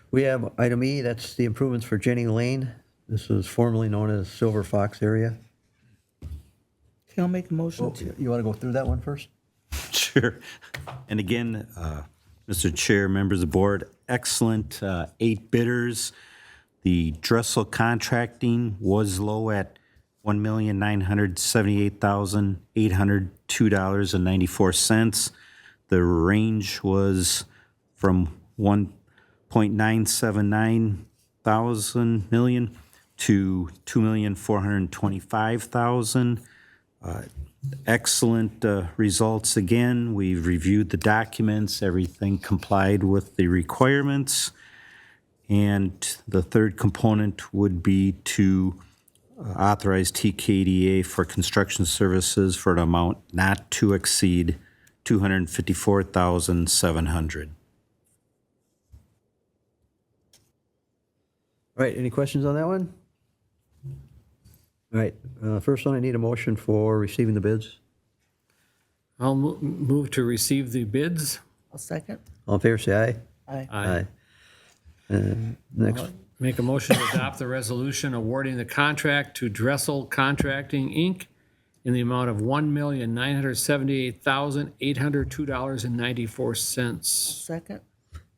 we have item E, that's the improvements for Jennings Lane. This was formerly known as Silver Fox area. Okay, I'll make a motion to. You want to go through that one first? Sure. And again, Mr. Chair, members of the board, excellent 8 bidders. The Dressel Contracting was low at $1,978,802.94. The range was from 1.979 thousand million to 2,425,000. Excellent results again. We've reviewed the documents. Everything complied with the requirements. And the third component would be to authorize TKDA for construction services for an amount not to exceed $254,700. All right, any questions on that one? All right, first one, I need a motion for receiving the bids. I'll move to receive the bids. I'll second. All in favor, say aye. Aye. Aye. Next, Make a motion to adopt the resolution awarding the contract to Dressel Contracting, Inc. in the amount of $1,978,802.94. Second.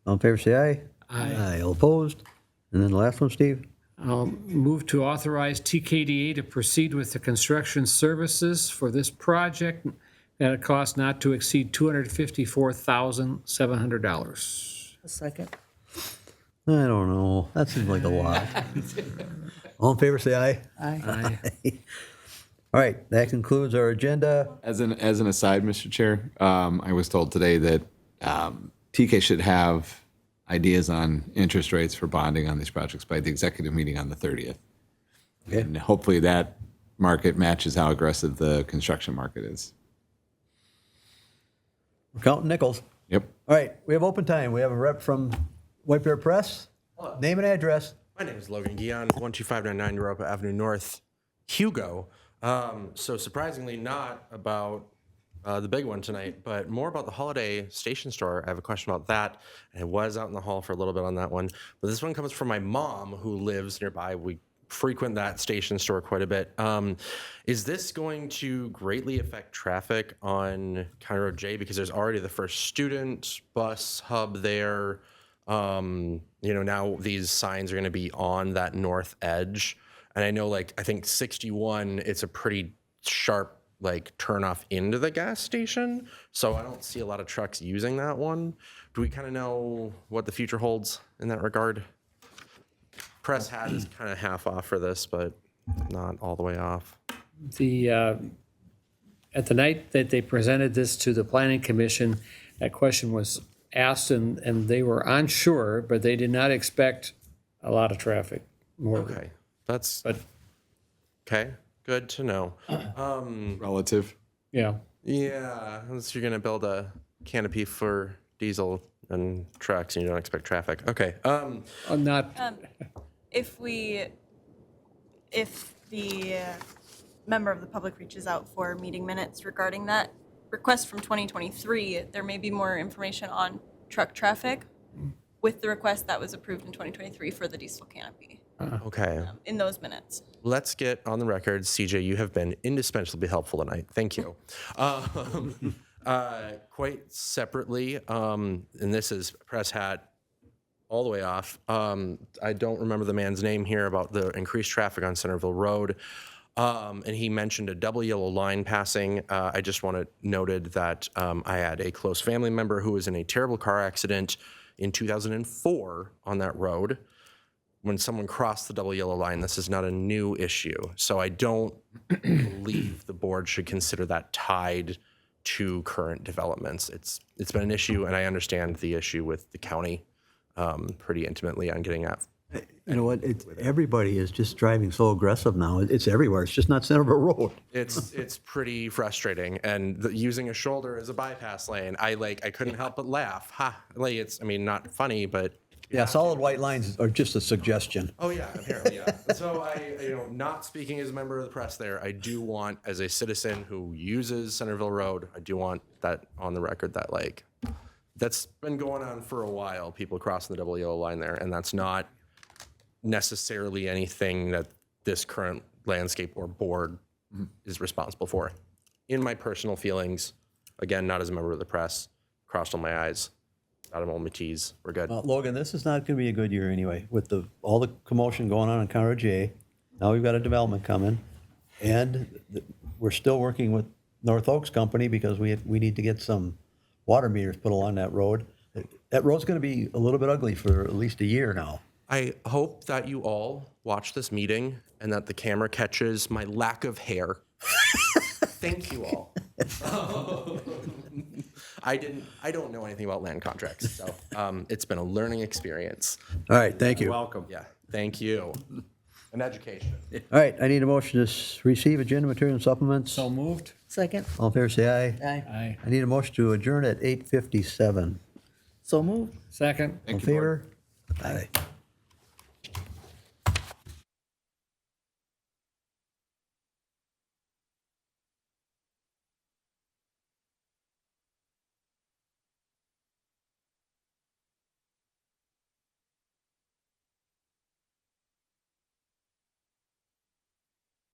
all in favor, say aye. Aye. Aye, all opposed? And then the last one, Steve? I'll move to authorize TKDA to proceed with the construction services for this project at a cost not to exceed $254,700. Second. I don't know, that seems like a lot. All in favor, say aye. Aye. All right, that concludes our agenda. As an aside, Mr. Chair, I was told today that TK should have ideas on interest rates for bonding on these projects by the executive meeting on the 30th. Okay. And hopefully that market matches how aggressive the construction market is. We're counting nickels. Yep. All right, we have open time. We have a rep from White Bear Press. Name and address. My name is Logan Guion, 12599 Europa Avenue North, Hugo. So surprisingly not about the big one tonight, but more about the Holiday Station Store. I have a question about that. I was out in the hall for a little bit on that one, but this one comes from my mom who lives nearby. We frequent that station store quite a bit. Is this going to greatly affect traffic on County Road J? Because there's already the first student bus hub there. Now these signs are going to be on that north edge. And I know, I think 61, it's a pretty sharp, turn off into the gas station. So I don't see a lot of trucks using that one. Do we kind of know what the future holds in that regard? Press hat is kind of half off for this, but not all the way off. at the night that they presented this to the planning commission, that question was asked and they were unsure, but they did not expect a lot of traffic. Okay, that's okay. Good to know. Relative. Yeah. Yeah, unless you're gonna build a canopy for diesel and trucks and you don't expect traffic. Okay. Not. If the member of the public reaches out for meeting minutes regarding that request from 2023, there may be more information on truck traffic with the request that was approved in 2023 for the diesel canopy Okay. in those minutes. Let's get on the record. CJ, you have been indispensably helpful tonight. Thank you. Quite separately, and this is press hat all the way off. I don't remember the man's name here about the increased traffic on Centerville Road. And he mentioned a double yellow line passing. I just want to noted that I had a close family member who was in a terrible car accident in 2004 on that road. When someone crossed the double yellow line, this is not a new issue. So I don't believe the board should consider that tied to current developments. It's been an issue, and I understand the issue with the county pretty intimately on getting at. You know what? Everybody is just driving so aggressive now. It's everywhere. It's just not Centerville Road. It's pretty frustrating, and using a shoulder as a bypass lane, I couldn't help but laugh. Ha! Not funny, but Yeah, solid white lines are just a suggestion. oh yeah, apparently yeah. So not speaking as a member of the press there, I do want, as a citizen who uses Centerville Road, I do want that on the record that that's been going on for a while. People crossing the double yellow line there, and that's not necessarily anything that this current landscape or board is responsible for. In my personal feelings, again, not as a member of the press, crossed all my I's, dotted all my T's, we're good. Logan, this is not going to be a good year anyway, with all the commotion going on in Counter J. Now we've got a development coming, and we're still working with North Oaks Company because we need to get some water meters put along that road. That road's going to be a little bit ugly for at least a year now. I hope that you all watch this meeting and that the camera catches my lack of hair. Thank you all. I don't know anything about land contracts, so it's been a learning experience. All right, thank you. Welcome. Yeah, thank you. An education. All right, I need a motion to receive agenda material and supplements. So moved. Second. All in favor, say aye. Aye. Aye. I need a motion to adjourn at 8:57. So moved. Second. All in favor? Aye.